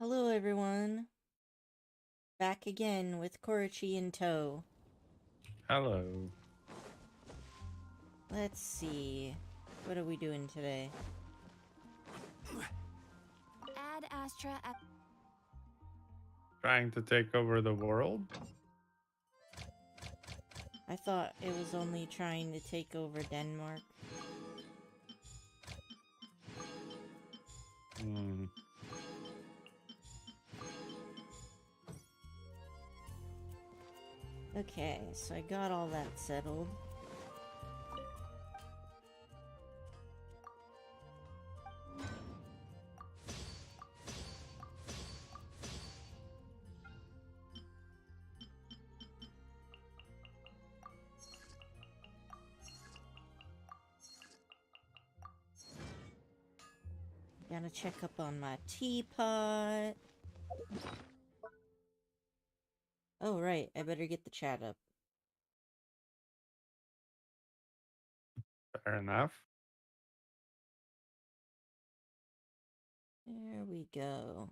Hello everyone, back again with Korochi in tow. Hello. Let's see, what are we doing today? Ad Astra at Trying to take over the world? I thought it was only trying to take over Denmark. Hmm. Okay, so I got all that settled. Gotta check up on my teapot. Oh right, I better get the chat up. Fair enough. There we go.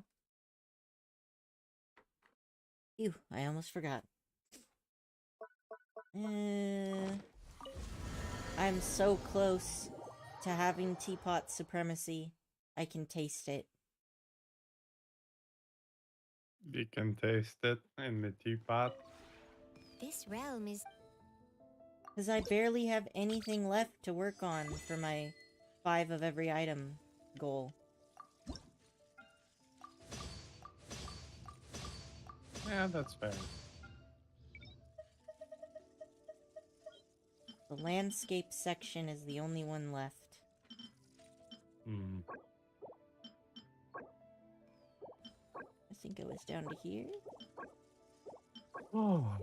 Ew, I almost forgot. I'm so close to having teapot supremacy. I can taste it. You can taste it in the teapot. this realm is Because I barely have anything left to work on for my 5 of every item goal. Yeah, that's fair. The landscape section is the only one left. Hmm. I think it was down to here. Oh.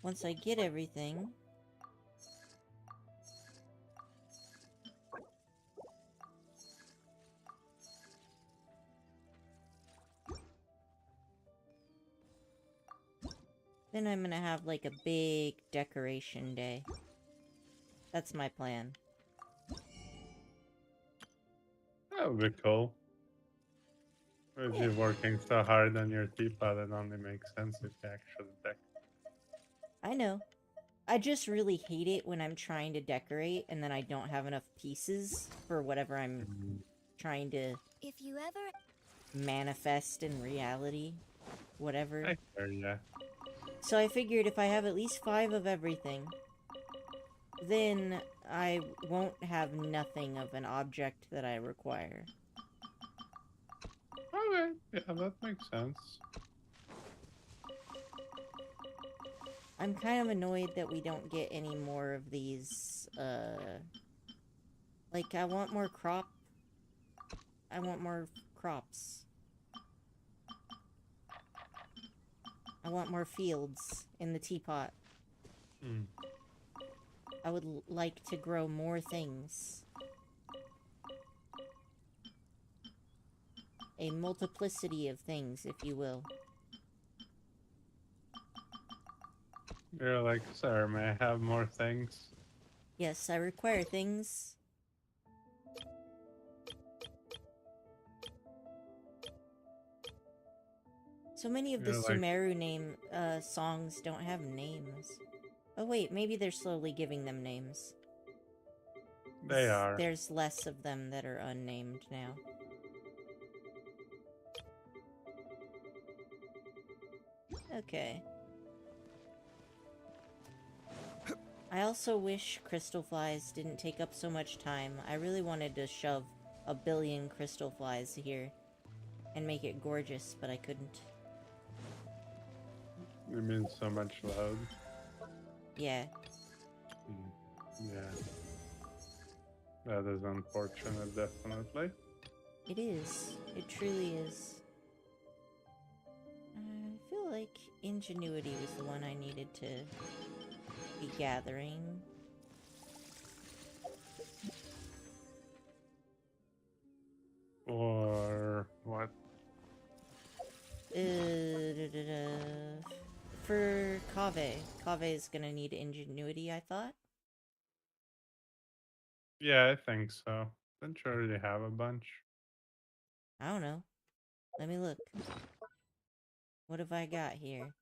Once I get everything... then I'm gonna have like a big decoration day. That's my plan. That would be cool. If Yeah, you're working so hard on your teapot, it only makes sense if you actually deck. I know. I just really hate it when I'm trying to decorate and then I don't have enough pieces for whatever I'm Mm. trying to if you ever manifest in reality. Whatever. I hear ya. So I figured if I have at least 5 of everything, then I won't have nothing of an object that I require. Okay, yeah, that makes sense. I'm kind of annoyed that we don't get any more of these, like, I want more I want more crops. I want more fields in the teapot. Hmm. I would like to grow more things. A multiplicity of things, if you will. You're like, sir, may I have more things? Yes, I require things. So many of the You're like, Sumeru songs don't have names. Oh wait, maybe they're slowly giving them names. they are. There's less of them that are unnamed now. Okay. I also wish crystal flies didn't take up so much time. I really wanted to shove a billion crystal flies here and make it gorgeous, but I couldn't. It means so much load. Yeah, Hmm. Yeah, that is unfortunate, definitely. it is. It truly is. I feel like ingenuity was the one I needed to be gathering. Or what? For Kave. Kave is gonna need ingenuity, I thought. Yeah, I think so. Didn't you already have a bunch? I don't know. Let me look. What have I got here?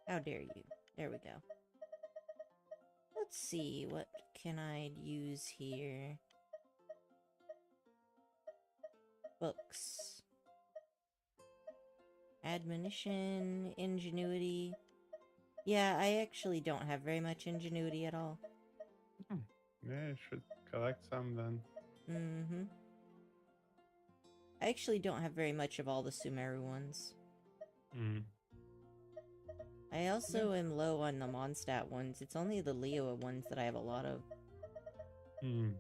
How dare you? There we go. Let's see, what can I use here? Books. Admonition, ingenuity. Yeah, I actually don't have very much ingenuity at all. Yeah, you should collect some then. Mm-hmm. I actually don't have very much of all the Sumeru ones. Mm. I also am low on the Mondstadt ones. It's only the Liyue ones that I have a lot of. Mm.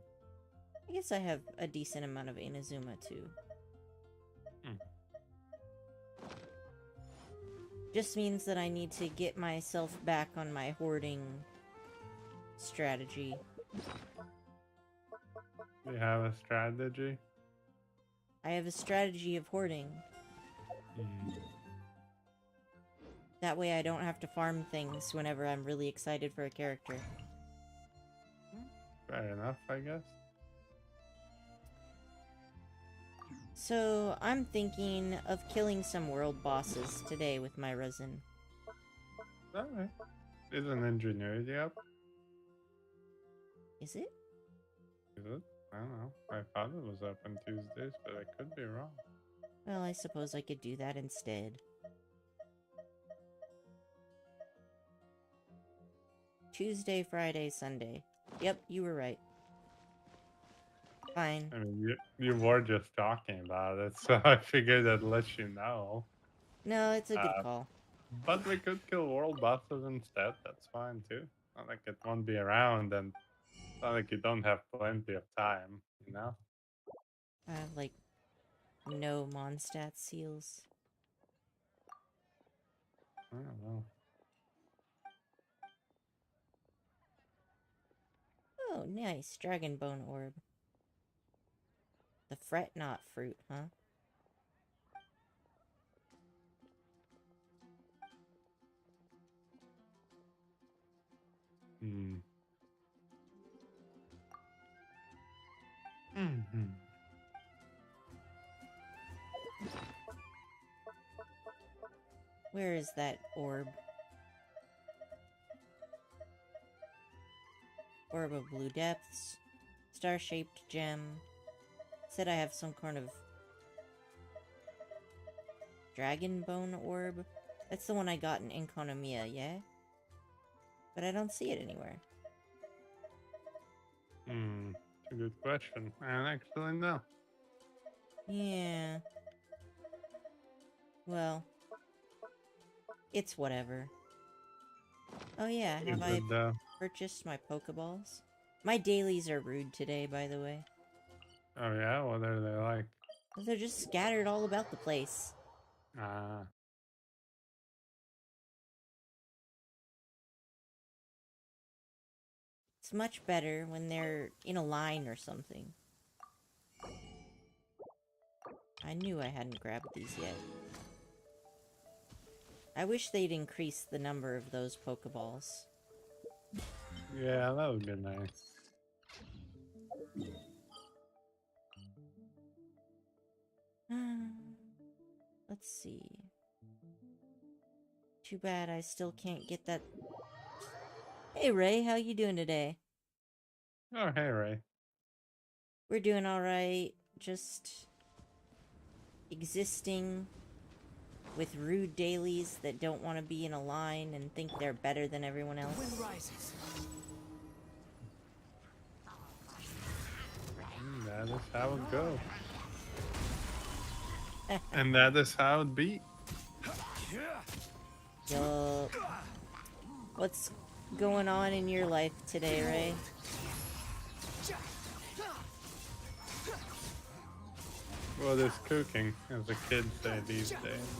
I guess I have a decent amount of Inazuma too. Mm. Just means that I need to get myself back on my hoarding strategy. You have a strategy? I have a strategy of hoarding. Mm. That way I don't have to farm things whenever I'm really excited for a character. Fair enough, I guess. So, I'm thinking of killing some world bosses today with my resin. Alright. Isn't ingenuity up? Is it? Is it? I don't know. I thought it was up on Tuesdays, but I could be wrong. Well, I suppose I could do that instead. Tuesday, Friday, Sunday. Yep, you were right. Fine. I mean, you were just talking about it, so I figured I'd let you know. No, it's a good call. But we could kill world bosses instead. That's fine too. Not like it won't be around, and it's not like you don't have plenty of time, you know? I have, like, no Mondstadt seals. I don't know. Oh, nice. Dragon Bone Orb. The Fret Knot fruit, huh? Hmm. Mm-hmm. Where is that orb? Orb of Blue Depths. Star-shaped gem. Said I have some kind of Dragon Bone Orb. That's the one I got in Enkonomiya, yeah? But I don't see it anywhere. Hmm. It's a good question. I don't actually know. Yeah. Well, it's whatever. Oh yeah, have I purchased my Pokeballs? My dailies are rude today, by the way. Oh yeah? What are they like? They're just scattered all about the place. Ah. It's much better when they're in a line or something. I knew I hadn't grabbed these yet. I wish they'd increase the number of those Pokeballs. Yeah, that would be nice. Let's see. Too bad I still can't get that. Hey Ray, how you doing today? Oh, hey, Ray. We're doing alright. Just existing with rude dailies that don't want to be in a line and think they're better than everyone else. Wind rises. That is how it goes. And that is how it be. Yup. What's going on in your life today, Ray? What is cooking, as the kids say these days?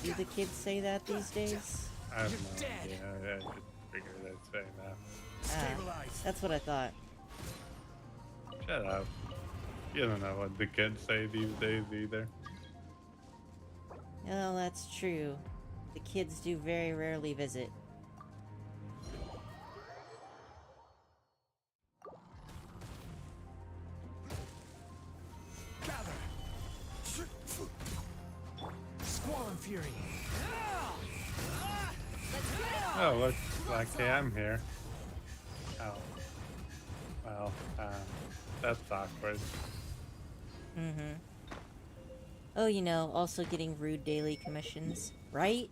Do the kids say that these days? I have no idea. I just figured I'd say that. Ah, that's what I thought. Shut up. You don't know what the kids say these days either. Well, that's true. The kids do very rarely visit. fury. Oh, looks like I am here. Oh. Well, that's awkward. Mm-hmm. Oh, you know, also getting rude daily commissions, right?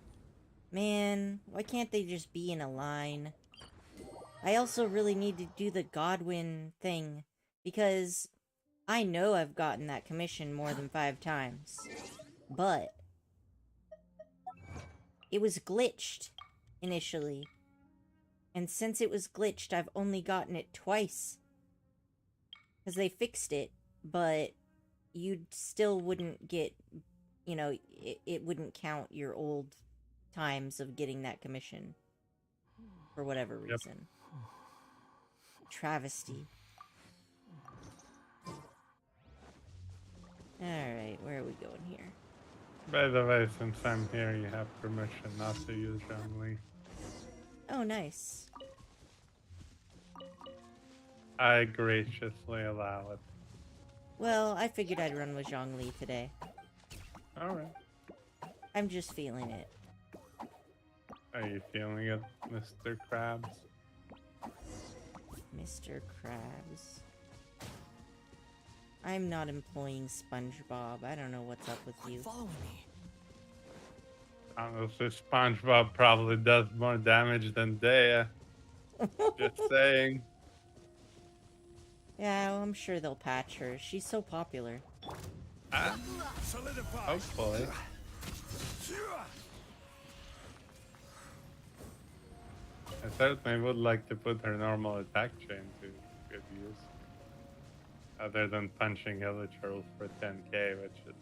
Man, why can't they just be in a line? I also really need to do the Godwin thing, because I know I've gotten that commission more than 5 times. But it was glitched initially. And since it was glitched, I've only gotten it twice. Because they fixed it, but you still wouldn't get, you know, it wouldn't count your old times of getting that commission. For whatever Yep. reason. Travesty. Alright, where are we going here? By the way, since I'm here, you have permission not to use Zhongli. Oh, nice. I graciously allow it. Well, I figured I'd run with Zhongli today. Alright. I'm just feeling it. Are you feeling it, Mr. Krabs? Mr. Krabs. I'm not employing SpongeBob. I don't know what's up with you. Following me. Honestly, SpongeBob probably does more damage than Dea. Just saying. Yeah, well, I'm sure they'll patch her. She's so popular. Solidify. Hopefully. I certainly would like to put her normal attack chain to good use. Other than punching Hilichurl for 10k, which is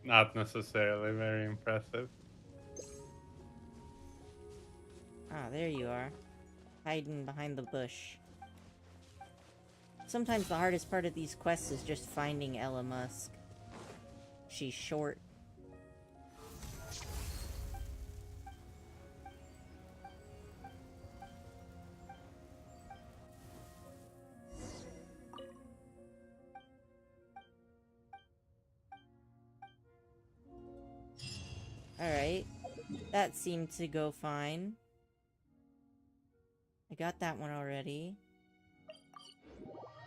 not necessarily very impressive. Ah, there you are. Hiding behind the bush. Sometimes the hardest part of these quests is just finding Ella Musk. She's short. Alright. That seemed to go fine. I got that one already.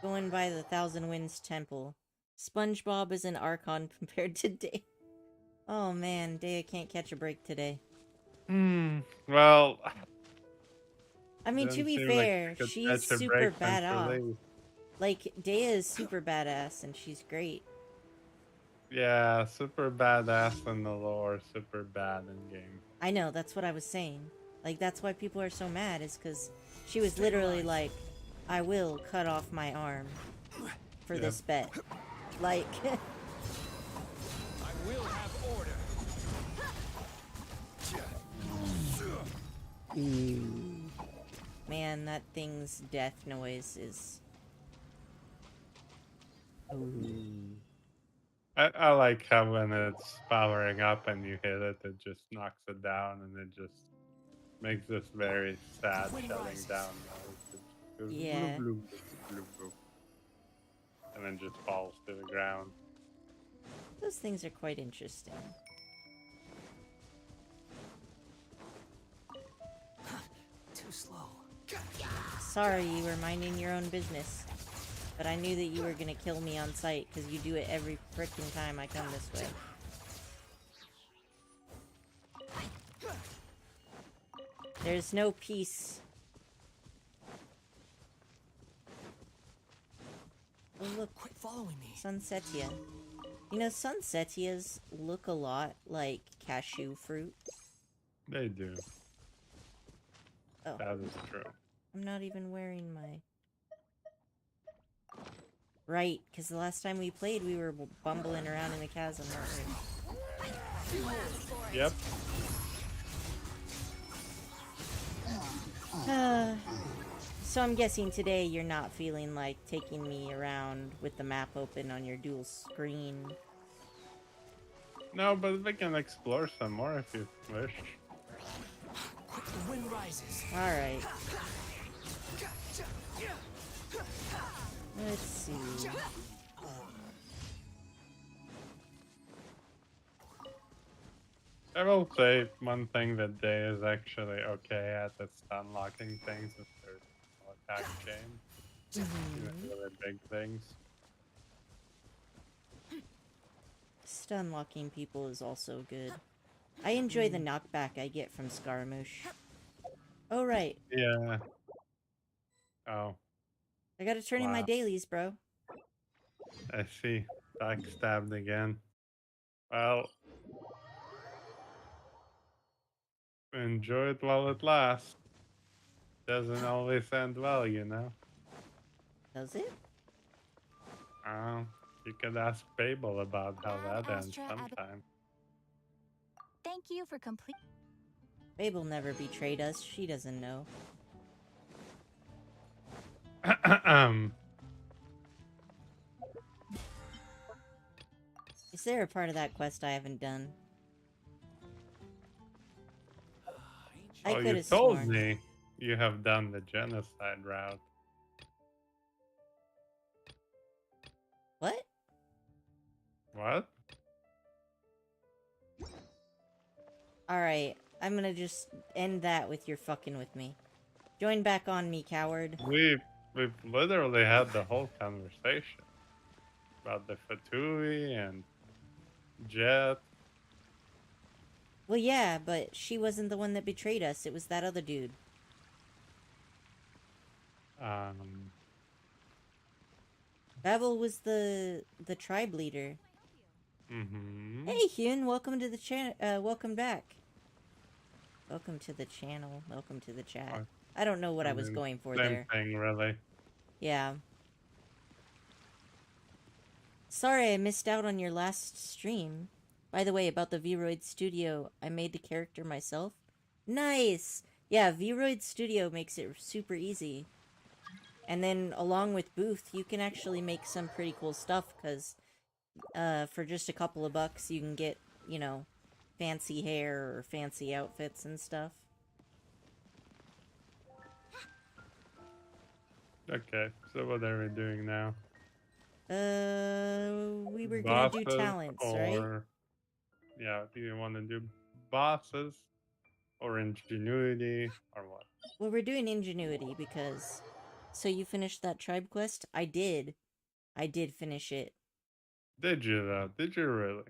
Going by the Thousand Winds Temple. SpongeBob is an Archon compared to Dea. Oh man, Dea can't catch a break today. Well... I mean, to be fair, she's super badass. Like, Dea is super badass, and she's great. Yeah, super badass in the lore, super bad in game. I know, that's what I was saying. Like, that's why people are so mad, is because she was literally like, I will cut off my arm for this bet. Like... I will have order. Man, that thing's death noise is... I like how when it's powering up and you hit it, it just knocks it down and it just makes this very sad shutting down noise. It goes Yeah. bloop, bloop, bloop, bloop, and then just falls to the ground. Those things are quite interesting. Too slow. Sorry, you were minding your own business. But I knew that you were gonna kill me on sight, because you do it every frickin' time I come this way. There's no peace. Oh look, Quit following me. Sunsetia. You know, Sunsetias look a lot like cashew fruit. They do. Oh, That is true. I'm not even wearing my... Right, because the last time we played, we were bumbling around in the chasm, weren't we? Yep. So I'm guessing today you're not feeling like taking me around with the map open on your dual screen. No, but we can explore some more if you wish. Quick, the wind rises. Alright. Let's see. I will say one thing that Day is actually okay at is unlocking things if there's no attack chain. Even really big things. Stun locking people is also good. I enjoy the knockback I get from Scaramouche. Oh, right. Yeah. Oh, I gotta turn in my wow. dailies, bro. I see. Backstabbed again. Well, enjoy it while it lasts. Doesn't always end well, you know. Does it? You could ask Babel about how Ad that ends Astra sometime. Thank you for complete. Babel never betrayed us. She doesn't know. Is there a part of that quest I haven't done? I Well, could you have told sworn. me you have done the genocide route. What? What? Alright, I'm gonna just end that with your fucking with me. Join back on me, coward. We've literally had the whole conversation about the Fatui and Jet. Well, yeah, but she wasn't the one that betrayed us. It was that other dude. Babel was the tribe leader. Mm-hmm. Hey, Hyun, welcome to the welcome back. Welcome to the channel. Welcome to the chat. I don't know what I was going for Same there. thing, really. Yeah. Sorry I missed out on your last stream. By the way, about the Vroid Studio, I made the character myself. Nice! Yeah, Vroid Studio makes it super easy. And then, along with Booth, you can actually make some pretty cool stuff, because for just a couple of bucks, you can get, you know, fancy hair or fancy outfits and stuff. Okay, so what are we doing now? We were gonna do Bosses talents, right? or... Yeah, do you want to do bosses or ingenuity or what? Well, we're doing ingenuity because... So you finished that tribe quest? I did. I did finish it. Did you though? Did you really?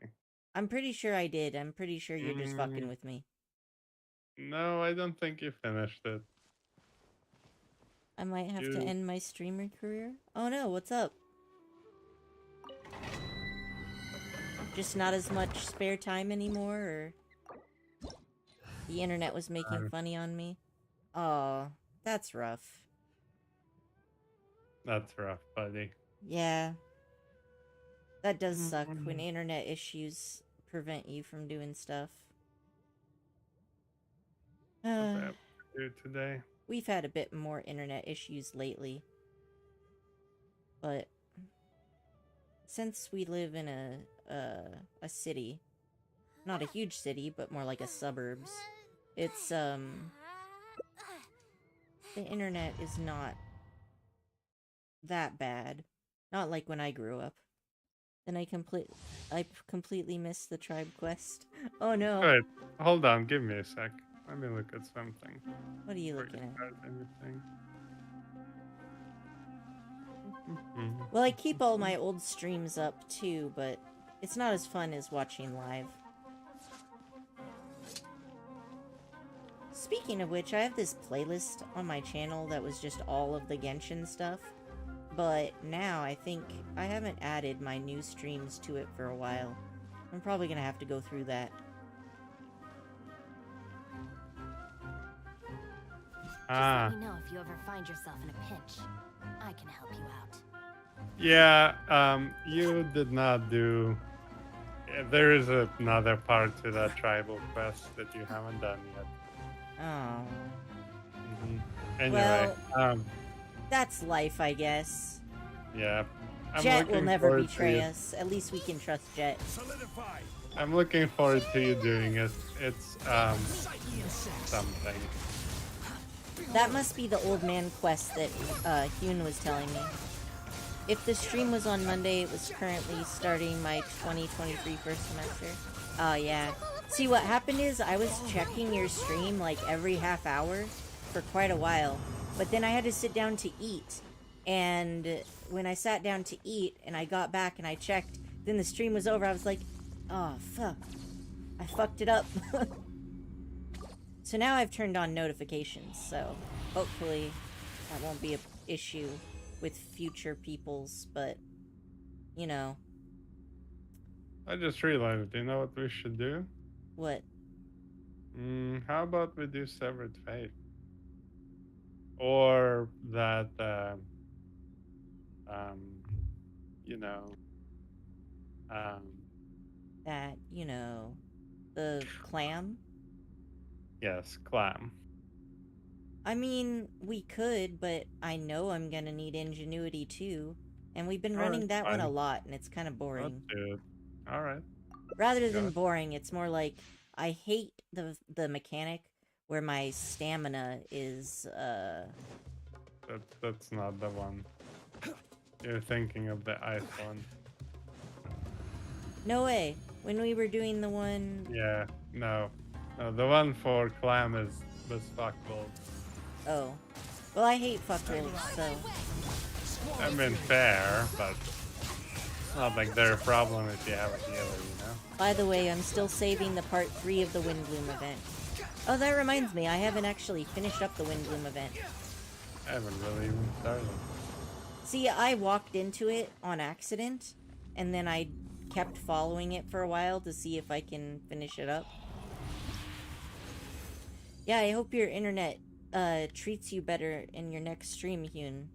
I'm pretty sure I did. I'm pretty sure you're just fucking Mm, with me. no, I don't think you finished it. I might have to You... end my streamer career? Oh no, what's up? Just not as much spare time anymore, or... The internet was making funny on me? Oh, that's rough. That's rough, buddy. Yeah. That does suck when internet issues prevent you from doing stuff. What do I have to do today? We've had a bit more internet issues lately. But since we live in a city, not a huge city, but more like a suburbs, it's the internet is not that bad. Not like when I grew up. Then I completely missed the tribe quest. Oh no. Wait, hold on, give me a sec. Let me look at something. What are you looking at? Anything. Well, I keep all my old streams up too, but it's not as fun as watching live. Speaking of which, I have this playlist on my channel that was just all of the Genshin stuff. But now I think I haven't added my new streams to it for a while. I'm probably gonna have to go through that. Just let me know if you ever find yourself in a pinch. I can help you out. Yeah, you did not do... Yeah, there is another part to that tribal quest that you haven't done yet. Oh. Anyway, That's life, I guess. yeah. Jet will never forward to betray you- us. At least we can trust Jet. Solidify. I'm looking forward to you doing it. It's, something. That must be the old man quest that Hyun was telling me. If the stream was on Monday, it was currently starting my 2023 first semester. Oh, yeah. See, what happened is I was checking your stream like every half hour for quite a while, but then I had to sit down to eat. And when I sat down to eat and I got back and I checked, then the stream was over. I was like, oh, fuck. I fucked it up. So now I've turned on notifications, so hopefully that won't be an issue with future peoples, but, you know. I just realized, you know what we should do? What? How about we do Severed Fate? Or that, you know, um, That, you know, the clam? yes, Clam. I mean, we could, but I know I'm gonna need ingenuity too. And we've been running Alright, that one a fine. lot, and it's kind of Let's boring. do it. Alright. Rather Go than ahead. boring, it's more like I hate the mechanic where my stamina is That's not the one. You're thinking of the ice one. no way. When we were doing the one, Yeah, no. No, the one for Clam was fuckable. oh, well, I hate fuckwolves, so I mean, fair, but it's not like they're a problem if you have a healer, you know? by the way, I'm still saving the part 3 of the Windbloom event. Oh, that reminds me, I haven't actually finished up the Windbloom event. I haven't really even started. See, I walked into it on accident, and then I kept following it for a while to see if I can finish it up. Yeah, I hope your internet treats you better in your next stream, Hyun.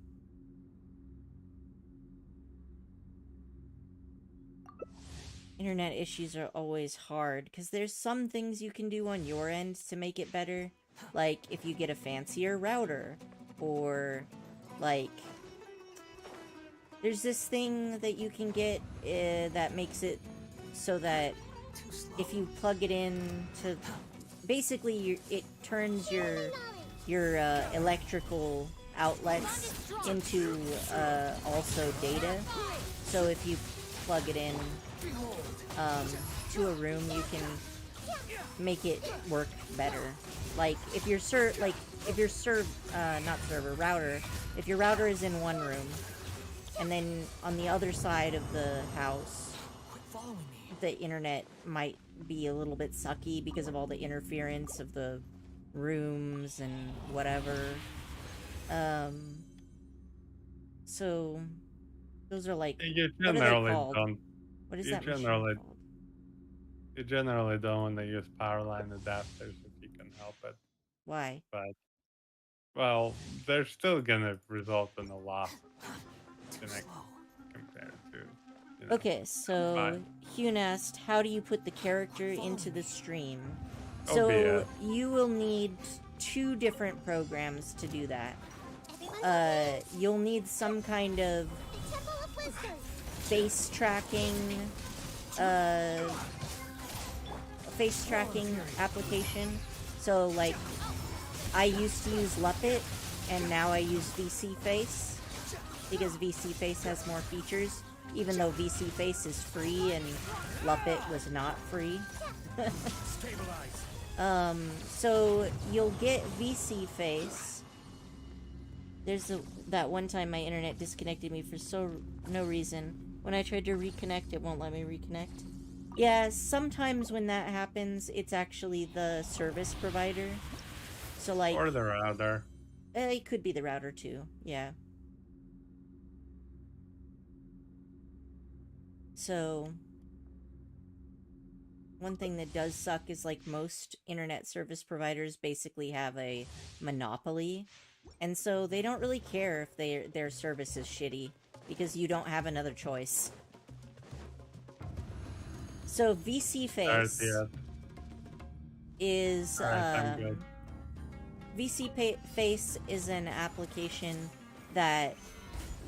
Internet issues are always hard, because there's some things you can do on your end to make it better. Like, if you get a fancier router, or, like, there's this thing that you can get that makes it so that if you plug it in to... Basically, it turns your electrical outlets into also data. So if you plug it in to a room, you can make it work better. Like if your router, if your router is in one room, and then on the other side of the house, the internet might be a little bit sucky because of all the interference of the rooms and whatever. So those are like, You what are they generally called? don't. What is you that machine generally- called? You generally don't want to use power line adapters if you can help it. Why? But, well, they're still gonna result in a loss connect compared to. You know, Okay, so fine. Hyun asked, how do you put the character into the stream? Oh, So dear. you will need 2 different programs to do that. You'll need some kind of face tracking application. So like, I used to use Luppet, and now I use VC Face because VC Face has more features, even though VC Face is free and Luppet was not free. So you'll get VC Face. There's that one time my internet disconnected me for no reason. When I tried to reconnect, it won't let me reconnect. Yeah, sometimes when that happens, it's actually the service provider. So like, Or the router. it could be the router too. Yeah. So one thing that does suck is like most internet service providers basically have a monopoly, and so they don't really care if their service is shitty because you don't have another choice. So VC Face is I'm good. Face is an application that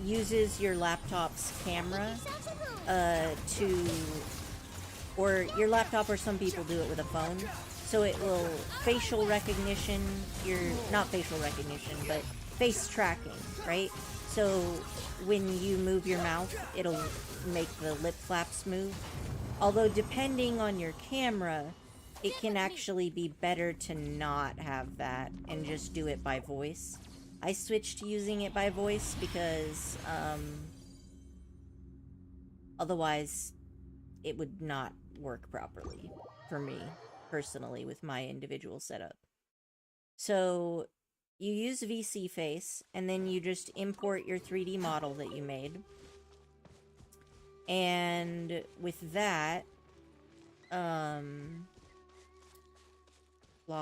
uses your laptop's camera or your laptop, or some people do it with a phone. So it will facial recognition, not facial recognition, but face tracking, right? So when you move your mouth, it'll make the lip flaps move. Although depending on your camera, it can actually be better to not have that and just do it by voice. I switched to using it by voice because, otherwise it would not work properly for me, personally, with my individual setup. So, you use VC Face, and then you just import your 3D model that you made. And with that, blah,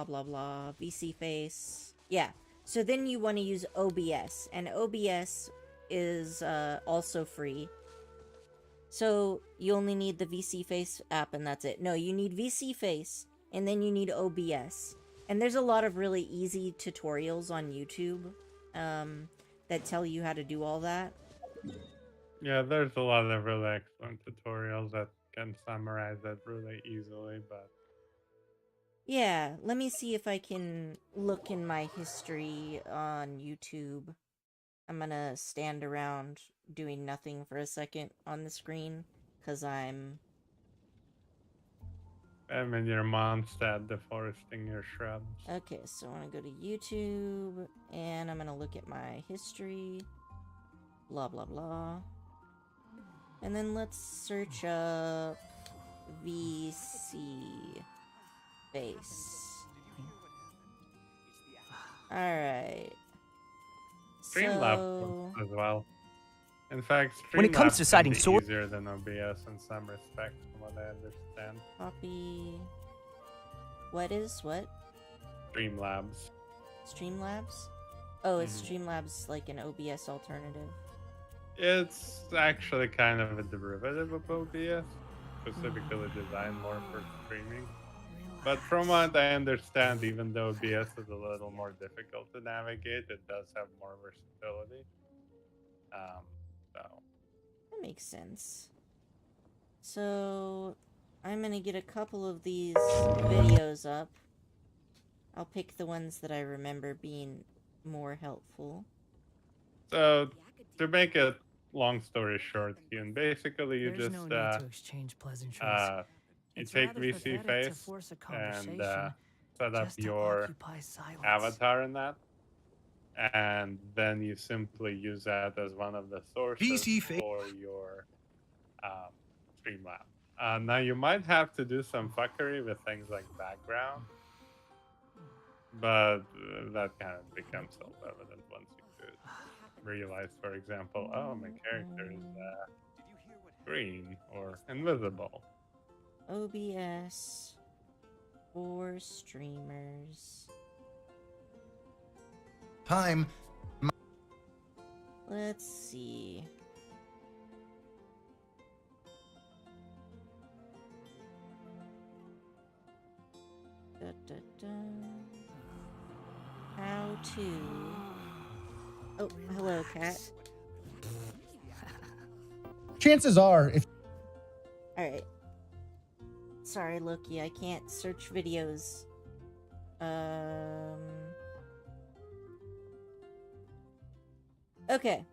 blah, blah, VC Face. Yeah, so then you want to use OBS, and OBS is also free. So you only need the VC Face app and that's it. No, you need VC Face, and then you need OBS. And there's a lot of really easy tutorials on YouTube that tell you how to do all that. Yeah, there's a lot of really excellent tutorials that can summarize that really easily, but Yeah, let me see if I can look in my history on YouTube. I'm gonna stand around doing nothing for a second on the screen, because I'm in your Mondstadt deforesting your shrubs. Okay, so I want to go to YouTube, and I'm gonna look at my history. Blah, blah, blah. And then let's search up VC Face. Alright. Streamlabs as well. In fact, When it comes Streamlabs to citing can be source- easier than OBS in some respects, from what I understand. Copy. What is what? Streamlabs. Streamlabs? Oh, it's Streamlabs like an OBS alternative. It's actually kind of a derivative of OBS, specifically designed more for streaming. But from what I understand, even though OBS is a little more difficult to navigate, it does have more versatility. So That makes sense. So, I'm gonna get a couple of these videos up. I'll pick the ones that I remember being more helpful. So to make a long story short, Hune, basically you There's just no need to exchange pleasantries. you It's take rather VC pathetic to Face force a and conversation set up just to your occupy silence. avatar in that, and then you simply use that as one of the sources VC Face. for your Streamlab. Now you might have to do some fuckery with things like background, but that kind of becomes self-evident once you do it. Realize, for example, oh, my character is green or invisible. OBS for streamers. Time. Let's see. Da, da, da. How to... Oh, hello, cat. Chances are, if Alright. Sorry, Loki, I can't search videos. Okay.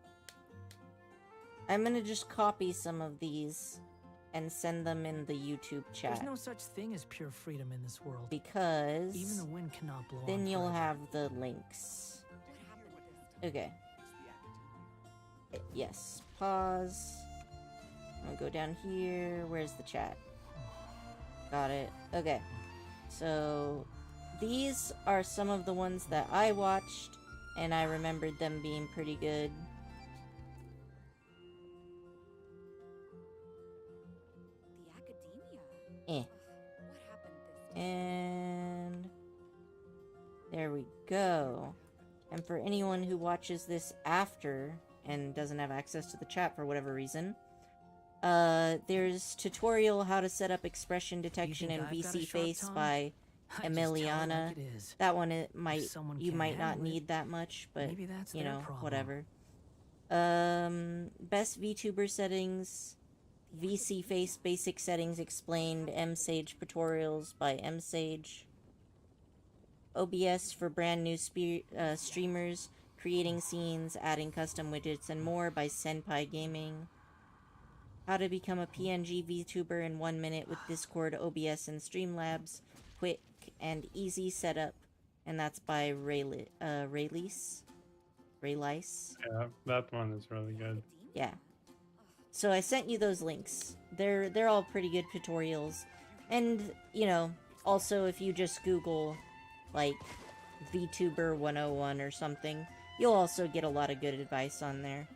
I'm gonna just copy some of these and send them in the YouTube chat. There's no such thing as pure freedom in this world. Because Even the wind cannot blow then on you'll forever. have the links. Okay. Yes. Pause. I'll go down here. Where's the chat? Got it. Okay. So, these are some of the ones that I watched, and I remembered them being pretty good. Eh. And there we go. And for anyone who watches this after and doesn't have access to the chat for whatever reason, there's tutorial how to set up expression detection in I've got a VC sharp Face tongue? by I just tell it Emiliana. like it is. That one it might someone you can't might not handle it, need that much, but maybe that's you their know, problem. whatever. Best VTuber settings, VC Face basic settings explained, MSage tutorials by MSage. OBS for brand new streamers, creating scenes, adding custom widgets, and more by Senpai Gaming. How to become a PNG VTuber in 1 minute with Discord, OBS, and Streamlabs. quick and easy setup, and that's by Raylice. Yeah, that one is really good. Yeah. So I sent you those links. They're all pretty good tutorials. And, you know, also if you just Google, like, VTuber 101 or something, you'll also get a lot of good advice on there.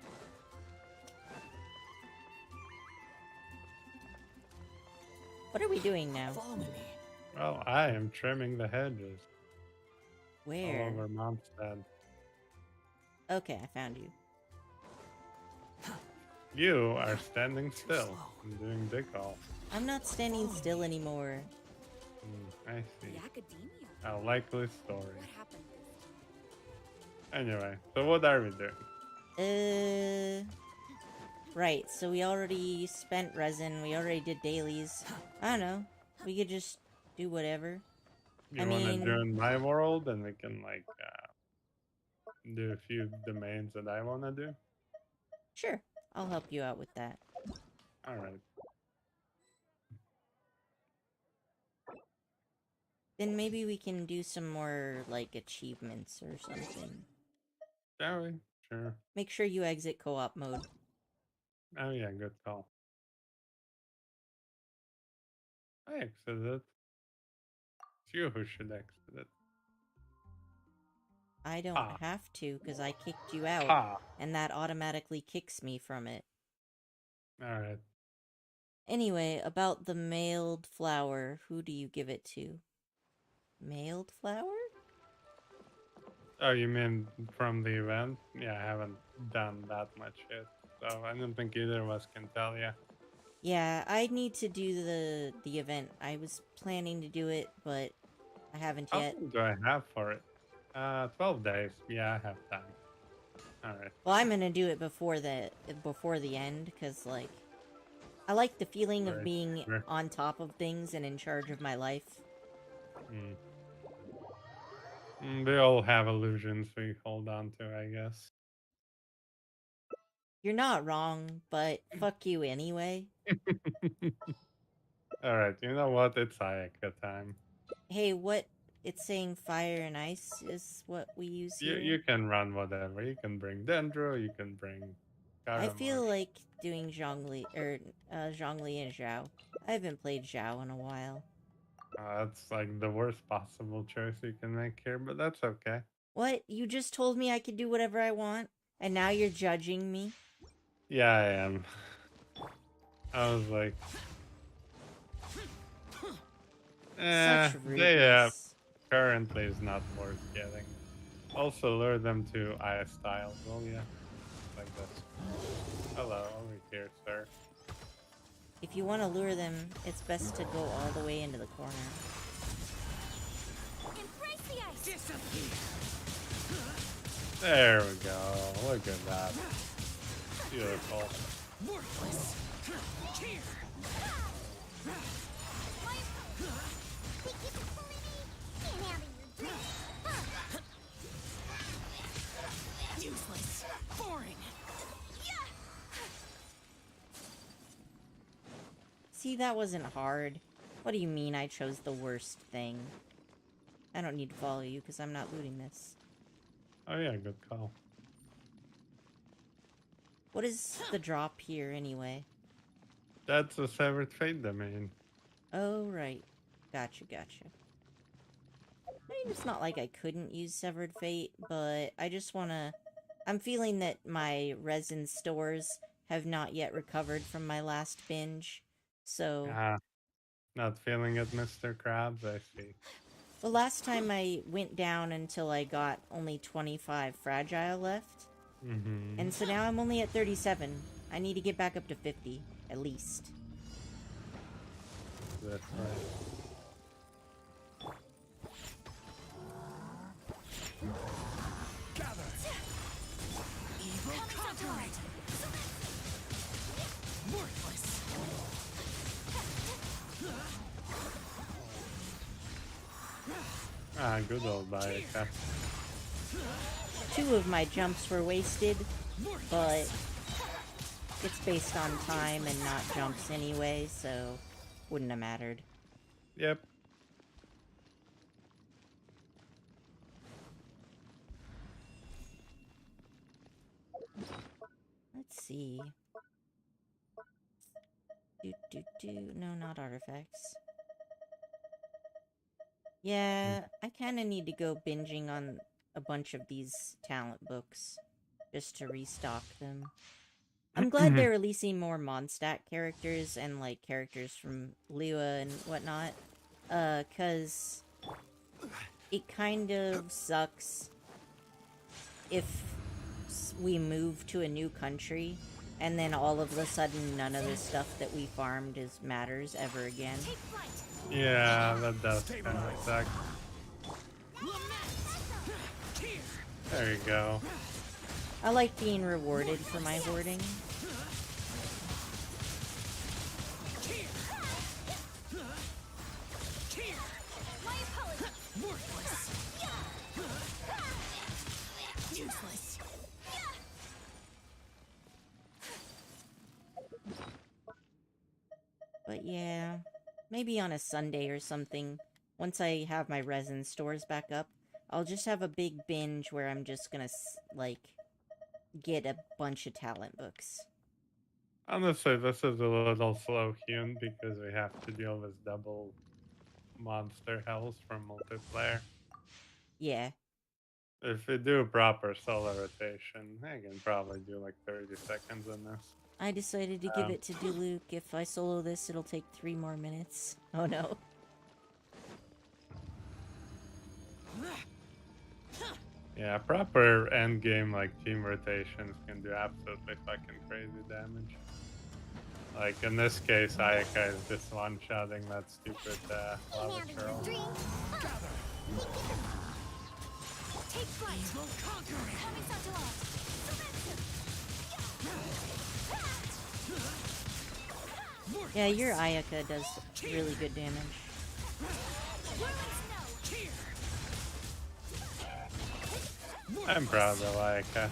What are we doing now? Follow me. Well, I am trimming the hedges all Where? over Mondstadt. Okay, I found you. You are standing still and doing dick all. I'm not standing still anymore. I see. The academia. A likely story. What happened? Anyway, so what are we doing? Right, so we already spent resin, we already did dailies. I don't know, we could just do whatever. You wanna join my world and we can like do a few domains that I wanna do? Sure, I'll help you out with that. Alright. Then maybe we can do some more, like, achievements or something. Shall we? Sure. Make sure you exit co-op mode. Oh yeah, good call. I exited. It's you who should exit it. I don't Ah. have to, because I kicked you out, Ah. and that automatically kicks me from it. Alright. Anyway, about the mailed flower, who do you give it to? Mailed flower? Oh, you mean from the event? Yeah, I haven't done that much yet. So I don't think either of us can tell you. Yeah, I need to do the event. I was planning to do it, but I haven't How yet. long do I have for it? 12 days. Yeah, I have time. Alright. Well, I'm gonna do it before the end, because, like, I like the feeling of Right, being sure. on top of things and in charge of my life. We all have illusions we hold on to, I guess. You're not wrong, but fuck you anyway. Alright, you know what? It's Ayaka time. Hey, what? It's saying fire and ice is what we use here? You can run whatever. You can bring Dendro, you can bring I feel Karamorch. like doing Zhongli, Zhongli and Zhao. I haven't played Zhao in a while. That's like the worst possible choice you can make here, but that's okay. What? You just told me I could do whatever I want, and now you're judging me? Yeah, I am. I was like, Such they rudeness. currently is not worth getting. Also lure them to Aya style, will ya? Like this. Hello, over here, sir. If you want to lure them, it's best to go all the way into the corner. Embrace the ice. There we go. Look at that. Beautiful. Worthless. Here. Useless. Boring. See, that wasn't hard. What do you mean I chose the worst thing? I don't need to follow you because I'm not looting this. Oh yeah, good call. What is the drop here anyway? That's a Severed Fate domain. Oh, right. Gotcha. I mean, it's not like I couldn't use Severed Fate, but I just wanna... I'm feeling that my resin stores have not yet recovered from my last binge, so... Not feeling it, Mr. Krabs, I see. The last time I went down until I got only 25 fragile left, and so now I'm only at 37. I need to get back up to 50, at least. That's right. Gather. Evil conquerate. Worthless. Good old Ayaka. 2 of my jumps were wasted, but it's based on time and not jumps anyway, so wouldn't have mattered. Yep. see. No, not artifacts. Yeah, I kind of need to go binging on a bunch of these talent books just to restock them. I'm glad they're releasing more Mondstadt characters and, like, characters from Lua and whatnot. 'Cause it kind of sucks if we move to a new country and then all of a sudden none of the stuff that we farmed matters ever again. Take flight. Yeah, that does kind of suck. There you go. I like being rewarded for my hoarding. My apologies. Worthless. Useless. But yeah, maybe on a Sunday or something, once I have my resin stores back up, I'll just have a big binge where I'm just gonna, like, get a bunch of talent books. Honestly, this is a little slow hewn because we have to deal with double monster hells from multiplayer. Yeah. If we do proper solo rotation, I can probably do like 30 seconds on this. I decided to give it to Diluc. If I solo this, it'll take 3 more minutes. Oh no. Yeah, proper endgame like team rotations can do absolutely fucking crazy damage. Like in this case, Ayaka is just one-shotting that stupid lava churl. Take flight. Evil conquering. Yeah, your Ayaka does really good damage. I'm proud of Ayaka.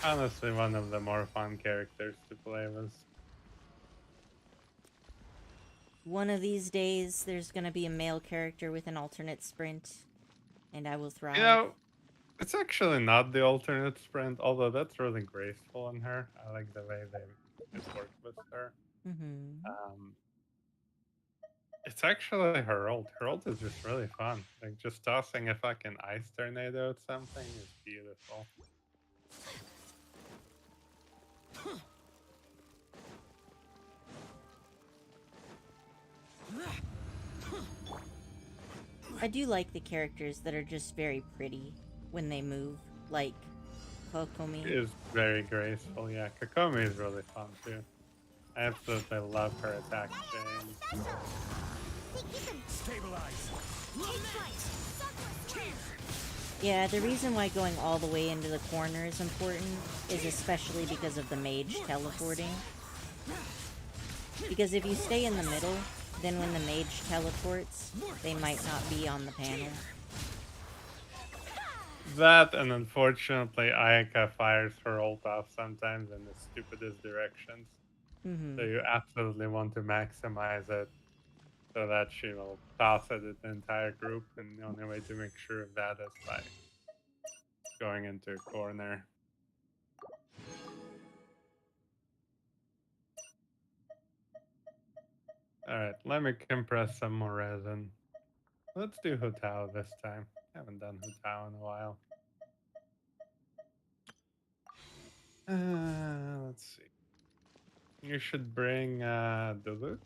Honestly, one of the more fun characters to play with. One of these days, there's gonna be a male character with an alternate sprint, and I will thrive. You know, it's actually not the alternate sprint, although that's really graceful in her. I like the way they work with her. It's actually her ult. Her ult is just really fun. Like, just tossing a fucking ice tornado at something is beautiful. I do like the characters that are just very pretty when they move, like Kokomi. She is very graceful, yeah. Kokomi is really fun too. I absolutely love her attack chain. Stabilize. Yeah, the reason why going all the way into the corner is important is especially because of the mage teleporting. Because if you stay in the middle, then when the mage teleports, they might not be on the panel. That, and unfortunately, Ayaka fires her ult off sometimes in the stupidest directions. So you absolutely want to maximize it so that she will toss it at the entire group, and the only way to make sure of that is by going into a corner. Alright, let me compress some more resin. Let's do Hotao this time. Haven't done Hotao in a while. Let's see. You should bring Diluc?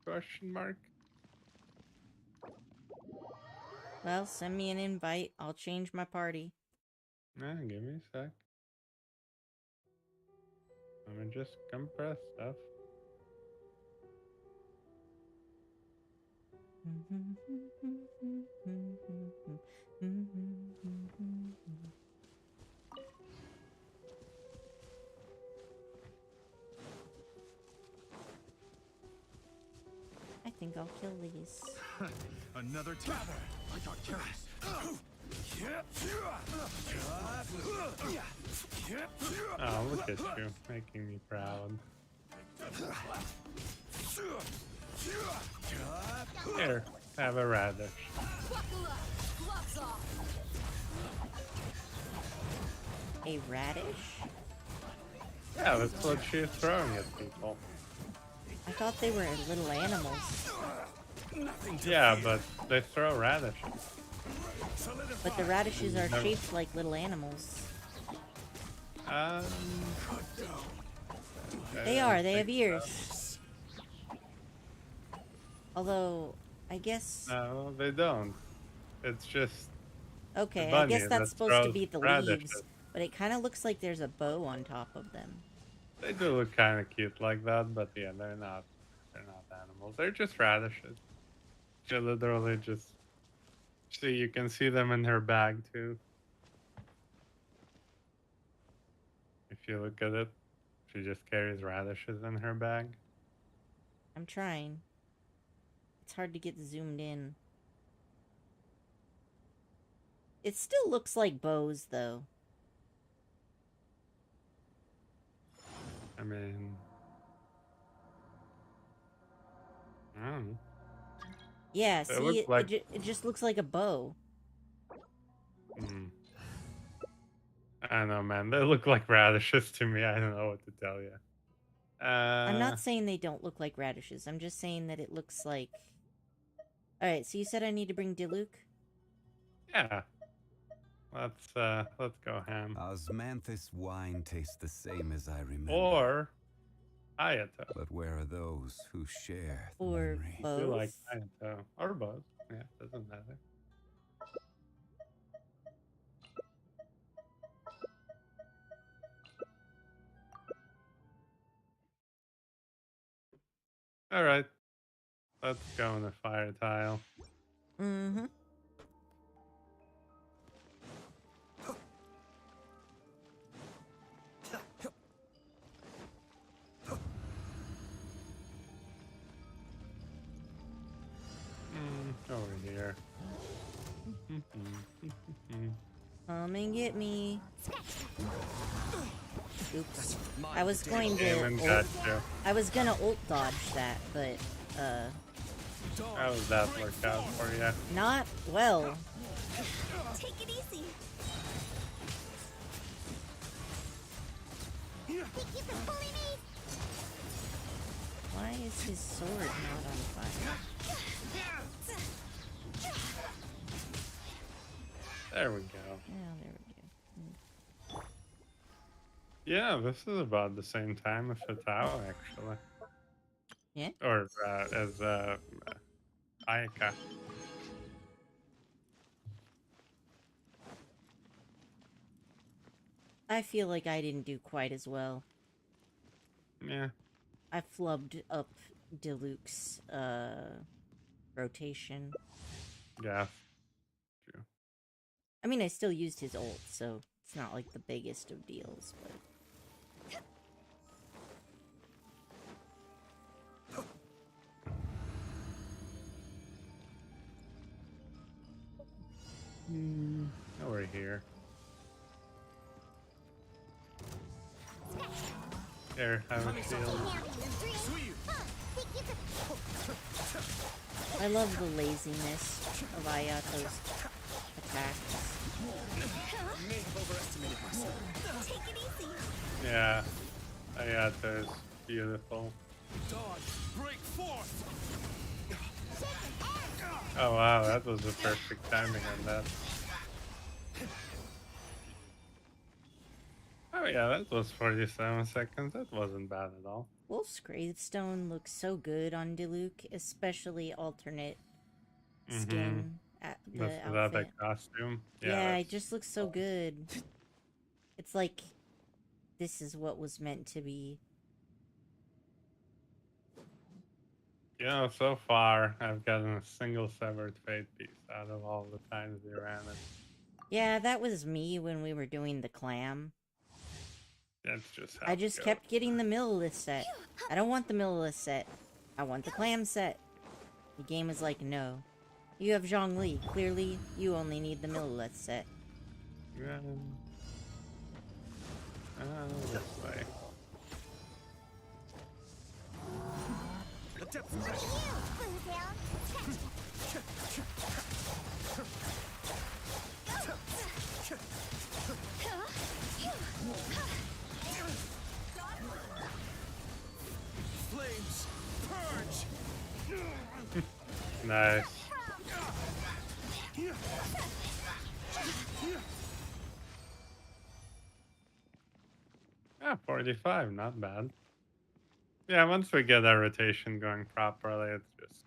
Question mark. Well, send me an invite. I'll change my party. Give me a sec. Let me just compress stuff. I think I'll kill these. Another tether. I got careless. Oh, look at you, making me proud. Here, have a radish. A radish? Yeah, that's what she's throwing at people. I thought they were little animals. Yeah, but they throw radishes. But the radishes are shaped like little animals. Um, They are, they have think ears. Although, I guess... so. No, they don't. It's just Okay, I bunny guess that's that supposed to throws be the radishes. leaves. But it kind of looks like there's a bow on top of them. They do look kind of cute like that, but yeah, they're not. They're not animals. They're just radishes. She literally just see. You can see them in her bag too. If you look at it, she just carries radishes in her bag. I'm trying. It's hard to get zoomed in. It still looks like bows, though. I mean, I don't know. Yeah, They see, look like. it just looks like a bow. Hmm. I don't know, man. They look like radishes to me. I don't know what to tell you. I'm not saying they don't look like radishes. I'm just saying that it looks like... Alright, so you said I need to bring Diluc? Yeah. Let's go ham. Osmanthus wine tastes the same as I remember. Or Hayato. But where are those who share the Or memory? I feel like both? Hayato. Or both. Yeah, doesn't matter. Alright. Let's go in the fire tile. Mm-hmm. Over here. Come and get me. Oops. I was going Damon to... got you. I was gonna ult dodge that, but, How does that work out for you? not well. Take it easy. Think you can bully me? Why is his sword not on fire? There we go. Yeah, there we go. Yeah, this is about the same time as Fatao, actually. Yeah? Or as Ayaka. I feel like I didn't do quite as well. Yeah. I flubbed up Diluc's, rotation. Yeah. I mean, I still used his ult, so it's not like the biggest of deals, but... Over here. Here, have a shield. I love the laziness of Ayato's attacks. Take it easy. Yeah. Ayato's beautiful. Break forth. Oh wow, that was the perfect timing on that. Oh yeah, that was 47 seconds. That wasn't bad at all. Wolf's Gravestone looks so good on Diluc, especially alternate skin at the This is that outfit. costume. Yeah, that's- it just looks so good. It's like this is what was meant to be. You know, so far I've gotten a single severed fate piece out of all the times we ran it. Yeah, that was me when we were doing the clam. That's just how I it just goes. kept getting the Millilith set. I don't want the Millilith set. I want the clam set. The game is like, no. You have Zhongli. Clearly, you only need the Millilith set. Yeah. This way. The depth of pressure. Nice. Yeah, 45, not bad. Yeah, once we get our rotation going properly, it's just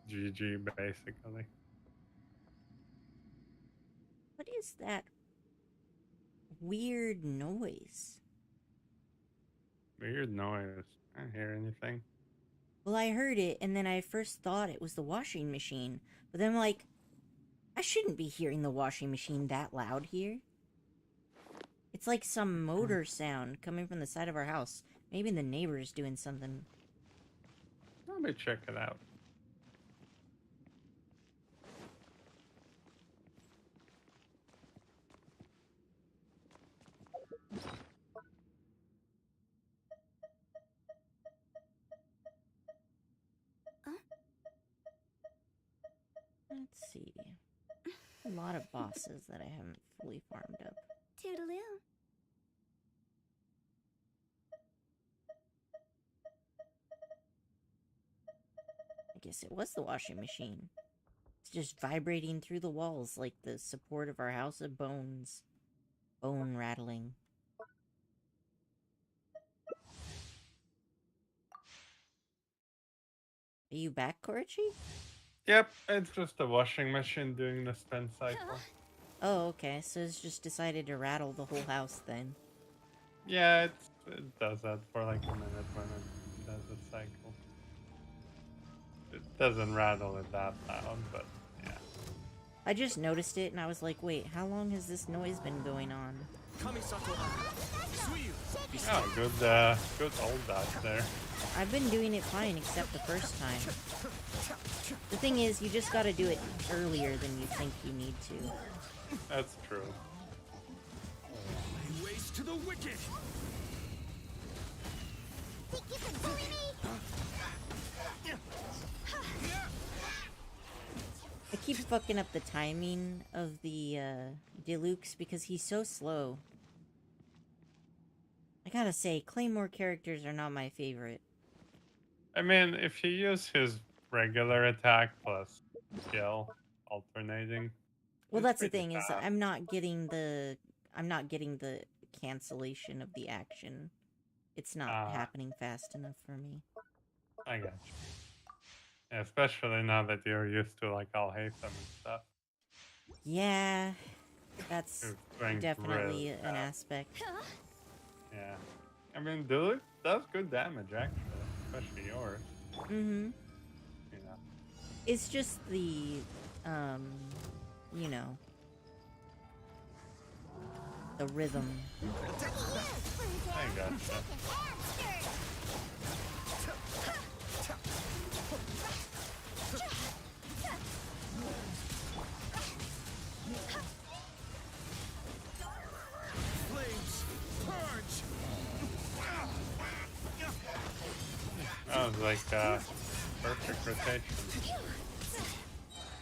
GG basically. What is that weird noise? Weird noise. I don't hear anything. Well, I heard it, and then I first thought it was the washing machine. But then I'm like, I shouldn't be hearing the washing machine that loud here. It's like some motor sound coming from the side of our house. Maybe the neighbor's doing something. Let me check it out. Let's see. A lot of bosses that I haven't fully farmed up. Toodaloo. I guess it was the washing machine. It's just vibrating through the walls like the support of our house of bones. Bone rattling. Are you back, Korochi? Yep, it's just a washing machine doing the spin cycle. Oh, okay. So it's just decided to rattle the whole house then. Yeah, it does that for like a minute when it does a cycle. It doesn't rattle it that loud, but yeah. I just noticed it and I was like, wait, how long has this noise been going on? Kamisato. Suyu. Oh, good old dodge there. I've been doing it fine except the first time. The thing is, you just gotta do it earlier than you think you need to. That's true. Ways to the wicked. I keep fucking up the timing of the Deluxe because he's so slow. I gotta say, Claymore characters are not my favorite. I mean, if you use his regular attack plus skill alternating, Well, it's that's the pretty thing, is fast. I'm not getting the cancellation of the action. It's not happening fast enough for me. I got you. Yeah, especially now that you're used to like all Haytham and stuff. Yeah, that's You're going definitely really an fast. aspect. Yeah. I mean, Duluth does good damage actually, especially yours. Mm-hmm. You know. It's just the, you know, the rhythm. I gotcha. Flames. Purge. That was like perfect rotation.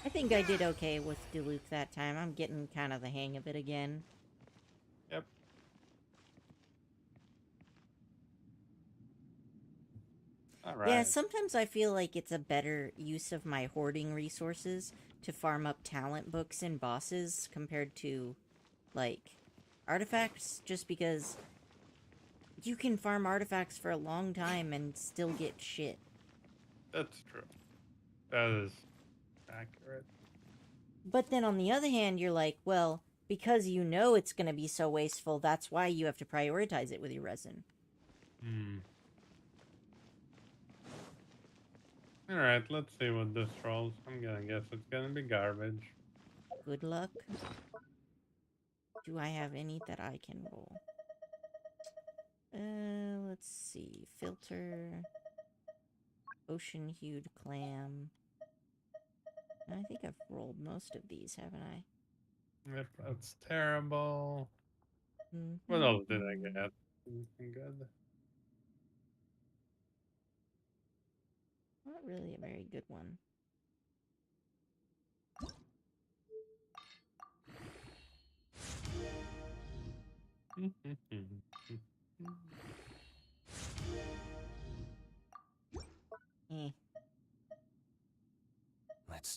I think I did okay with Duluth that time. I'm getting kind of the hang of it again. Yep. All right. Yeah, sometimes I feel like it's a better use of my hoarding resources to farm up talent books and bosses compared to, like, artifacts, just because you can farm artifacts for a long time and still get shit. That's true. That is accurate. But then on the other hand, you're like, well, because you know it's going to be so wasteful, that's why you have to prioritize it with your resin. Hmm. Alright, let's see what this rolls. I'm gonna guess it's gonna be garbage. Good luck. Do I have any that I can roll? Let's see. Filter. Ocean-hued clam. I think I've rolled most of these, haven't I? Yep, that's terrible. Mm-hmm. What else did I get? Anything good? Not really a very good one. Eh.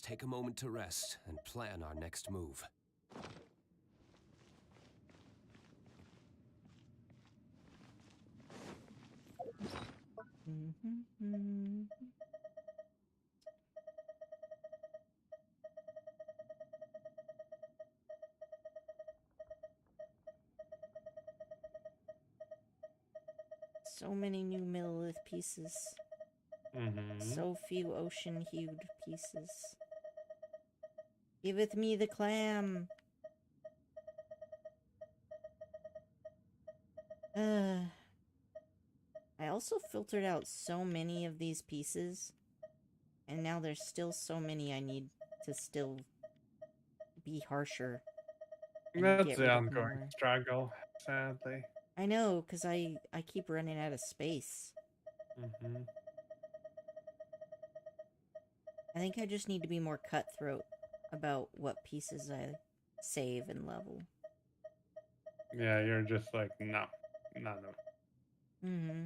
take a moment to rest and plan our next move. So many new Millilith pieces. So few ocean-hued pieces. Giveth me the clam! I also filtered out so many of these pieces, and now there's still so many I need to still be harsher. And That's get the rid of ongoing more. struggle, sadly. I know, because I keep running out of space. I think I just need to be more cutthroat about what pieces I save and level. Yeah, you're just like, no, none of it. Mm-hmm.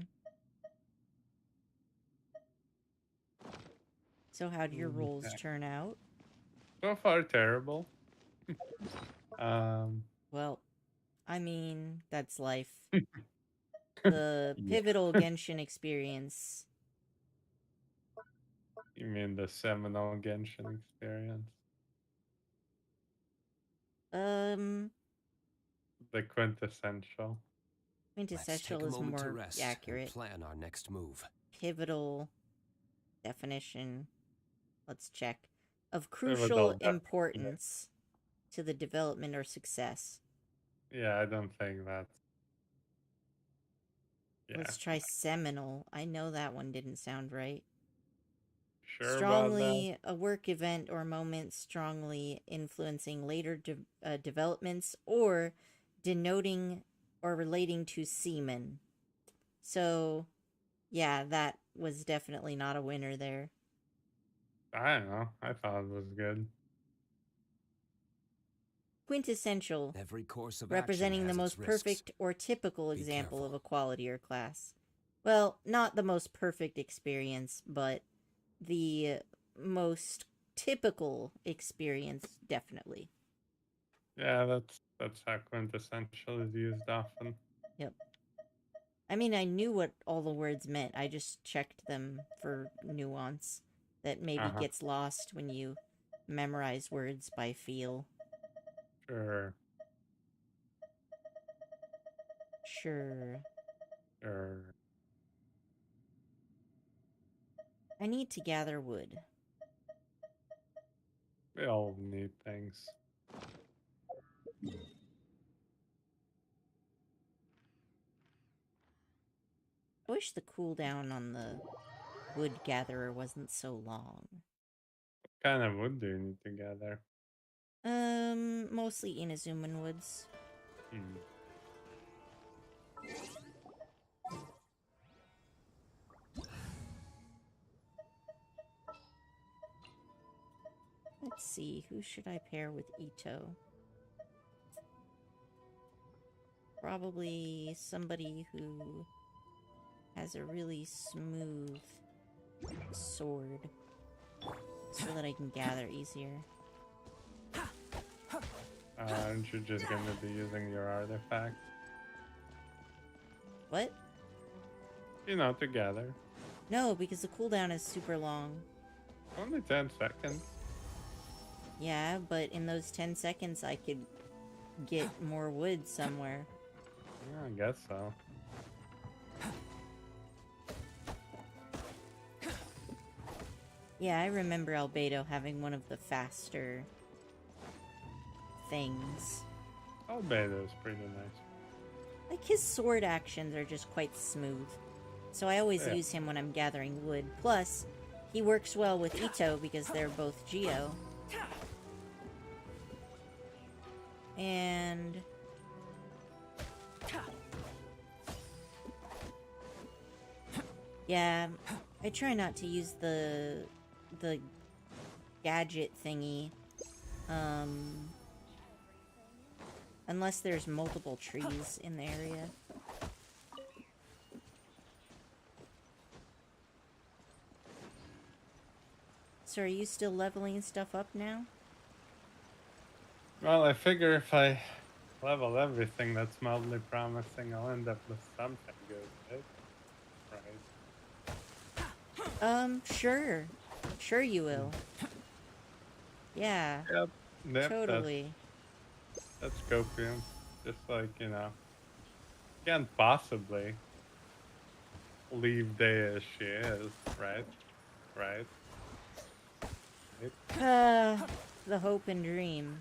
So how'd your rolls Okay. turn out? So far, terrible. Well, I mean, that's life. The Yeah. pivotal Genshin experience. You mean the seminal Genshin experience? Um, The quintessential. Let's take quintessential a is moment to more rest and accurate. plan our next move. Pivotal definition, let's check, of Pivotal crucial def- importance to the development or success. Yeah, I don't think that's. Yeah. Let's try seminal. I know that one didn't sound right. Sure about that? Strongly, a work event or moment strongly influencing later developments or denoting or relating to semen. So, yeah, that was definitely not a winner there. I don't know. I thought it was good. Quintessential, Every course of representing action the has most its risks. perfect or typical Be example careful. of a quality or class. Well, not the most perfect experience, but the most typical experience, definitely. Yeah, that's how quintessential is used often. Yep. I mean, I knew what all the words meant. I just checked them for nuance that maybe gets lost when you memorize words by feel. Sure. Sure. Sure. I need to gather wood. We all need things. I wish the cooldown on the wood gatherer wasn't so long. What kind of wood do you need to gather? Mostly Inazuman woods. Hmm. Let's see, who should I pair with Ito? Probably somebody who has a really smooth sword so that I can gather easier. Aren't you just gonna be using your artifact? What? You know, to gather. No, because the cooldown is super long. Only 10 seconds. Yeah, but in those 10 seconds I could get more wood somewhere. Yeah, I guess so. Yeah, I remember Albedo having one of the faster things. Albedo is pretty nice. Like, his sword actions are just quite smooth. So I always Yeah. use him when I'm gathering wood. Plus, he works well with Ito because they're both Geo. And... yeah, I try not to use the gadget thingy. Unless there's multiple trees in the area. So are you still leveling stuff up now? Well, I figure if I level everything that's mildly promising, I'll end up with something good, right? Sure. Sure you will. Yeah, Yep, totally. that's copium. Just like, you know, can't possibly leave Day as she is, right? Right? The hope and dream.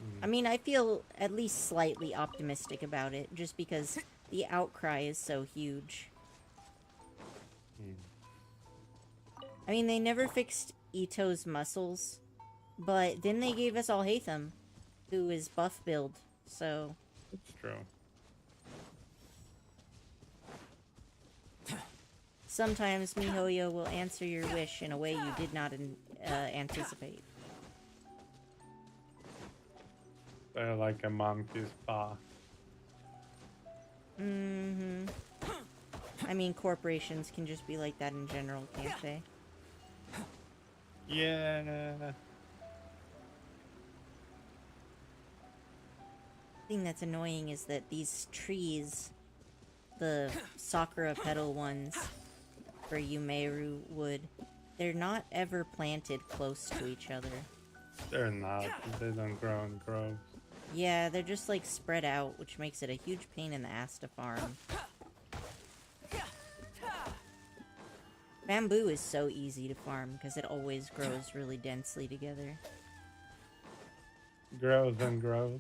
Mm. I mean, I feel at least slightly optimistic about it, just because the outcry is so huge. I mean, they never fixed Ito's muscles, but then they gave us all Hatham, who is buff build, so... It's true. Sometimes MiHoYo will answer your wish in a way you did not anticipate. They're like a monkey's paw. Mm-hmm. I mean, corporations can just be like that in general, can't they? Yeah. The thing that's annoying is that these trees, the Sakura petal ones for Yumeru wood, they're not ever planted close to each other. They're not. They don't grow in groves. Yeah, they're just like spread out, which makes it a huge pain in the ass to farm. Bamboo is so easy to farm because it always grows really densely together. Grows and grows.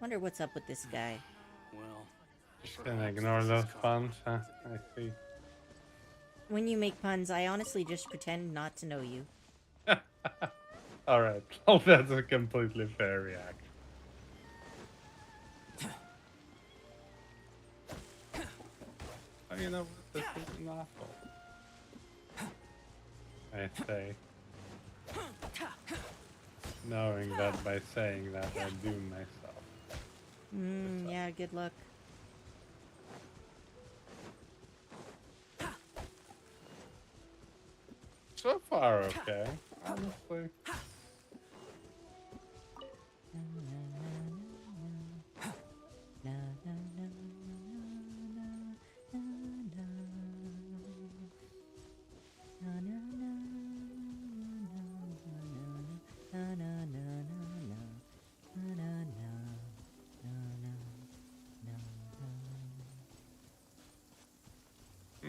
Wonder what's up with this guy. Well, Just gonna ignore those puns, huh? I see. When you make puns, I honestly just pretend not to know you. Alright, well, that's a completely fair reaction. Oh, you know what? This isn't awful. I say. Knowing that by saying that I doom myself. Yeah, good luck. So far, okay. Honestly.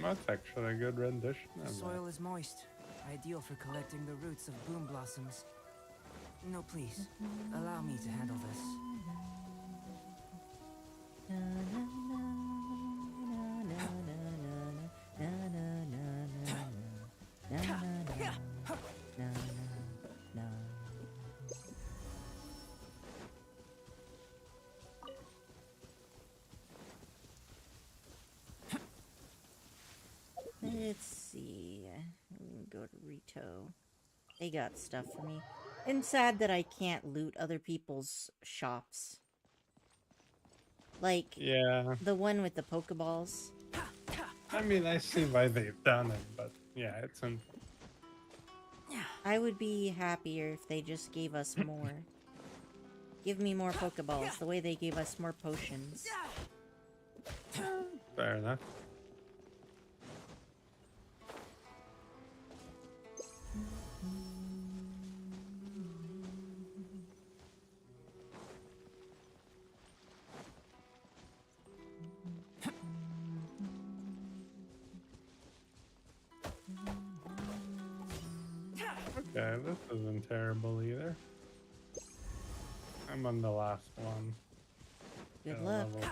That's actually a good rendition The of that. soil is moist, ideal for collecting the roots of boom blossoms. No, please, allow me to handle this. Let's see. I'm gonna go to Rito. They got stuff for me. I'm sad that I can't loot other people's shops. Like, Yeah. the one with the Pokeballs. I mean, I see why they've done it, but yeah, it's an... I would be happier if they just gave us more. Give me more Pokeballs, the way they gave us more potions. Fair enough. Okay, this isn't terrible either. I'm on the last one. Good Gotta luck. level it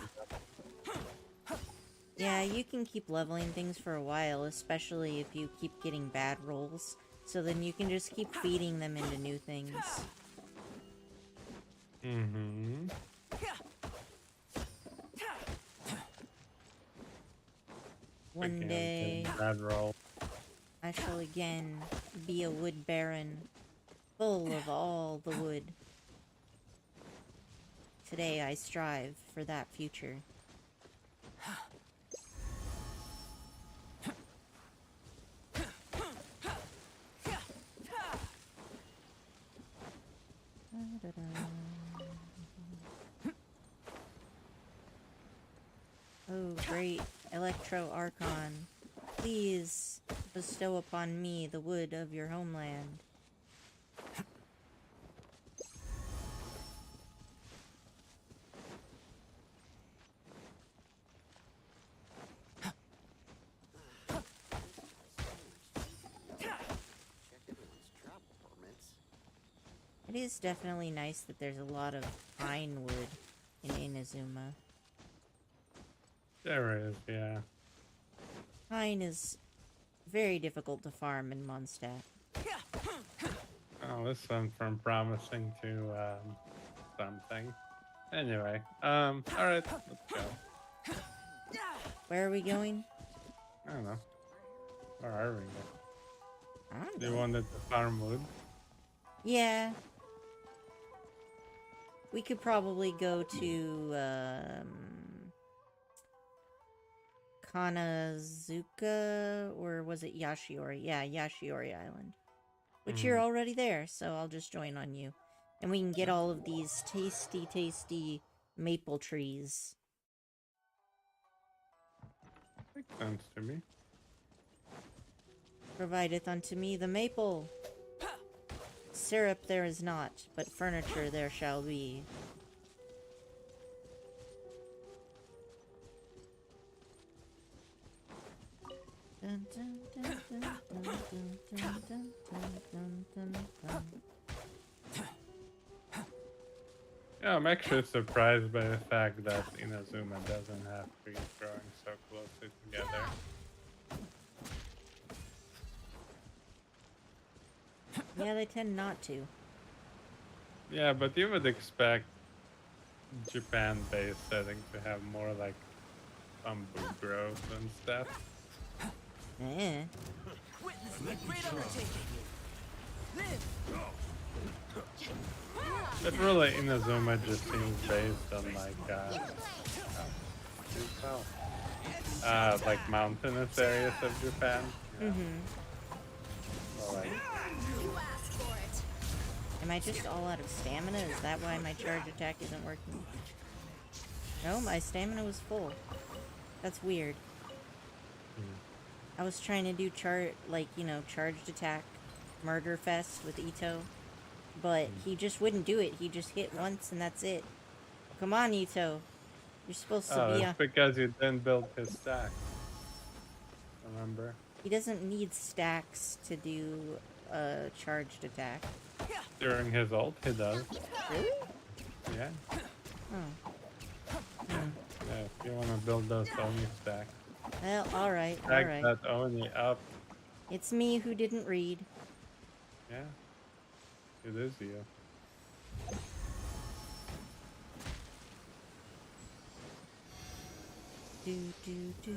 up. Yeah, you can keep leveling things for a while, especially if you keep getting bad rolls. So then you can just keep feeding them into new things. Mm-hmm. One Again, day, getting bad roll. I shall again be a wood baron, full of all the wood. Today I strive for that future. Oh, great Electro Archon. Please bestow upon me the wood of your homeland. It is definitely nice that there's a lot of pine wood in Inazuma. There is, yeah. Pine is very difficult to farm in Mondstadt. Oh, this went from promising to something. Anyway, alright, let's go. Where are we going? I don't know. Where are we? I don't You know. wanted to farm wood? Yeah. We could probably go to, Kanazuka, or was it Yashiori? Yeah, Yashiori Island. Which you're already there, so I'll just join on you. And we can get all of these tasty, tasty maple trees. Makes sense to me. Provideth unto me the maple. Syrup there is not, but furniture there shall be. Dun, dun, dun, dun, dun, dun, dun, dun, dun, dun. Yeah, I'm actually surprised by the fact that Inazuma doesn't have trees growing so closely together. Yeah, they tend not to. Yeah, but you would expect Japan-based setting to have more like bamboo growth and stuff. Eh. Witness my great undertaking. Live. But really, Inazuma just seems based on like mountainous areas of Japan. Yeah. Well, like, You asked for it. Am I just all out of stamina? Is that why my charge attack isn't working? No, my stamina was full. That's weird. I was trying to do charged attack murder fest with Ito, but he just wouldn't do it. He just hit once and that's it. Come on, Ito. You're supposed to oh, be that's because you didn't build his stack. Remember? He doesn't need stacks to do a charged attack. During his ult, he does. Really? Yeah. Oh. Yeah, if you want to build those Oni stacks. Well, alright, Stack alright. that Oni up. It's me who didn't read. Yeah. It is you. Do, do, do.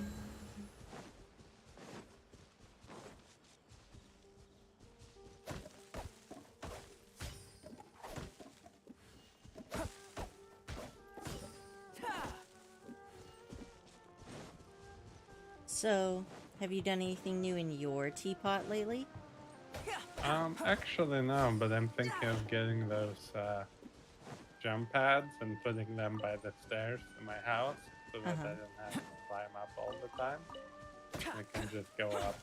So, have you done anything new in your teapot lately? Actually no, but I'm thinking of getting those jump pads and putting them by the stairs to my house so that I don't have to climb up all the time. I can just go up.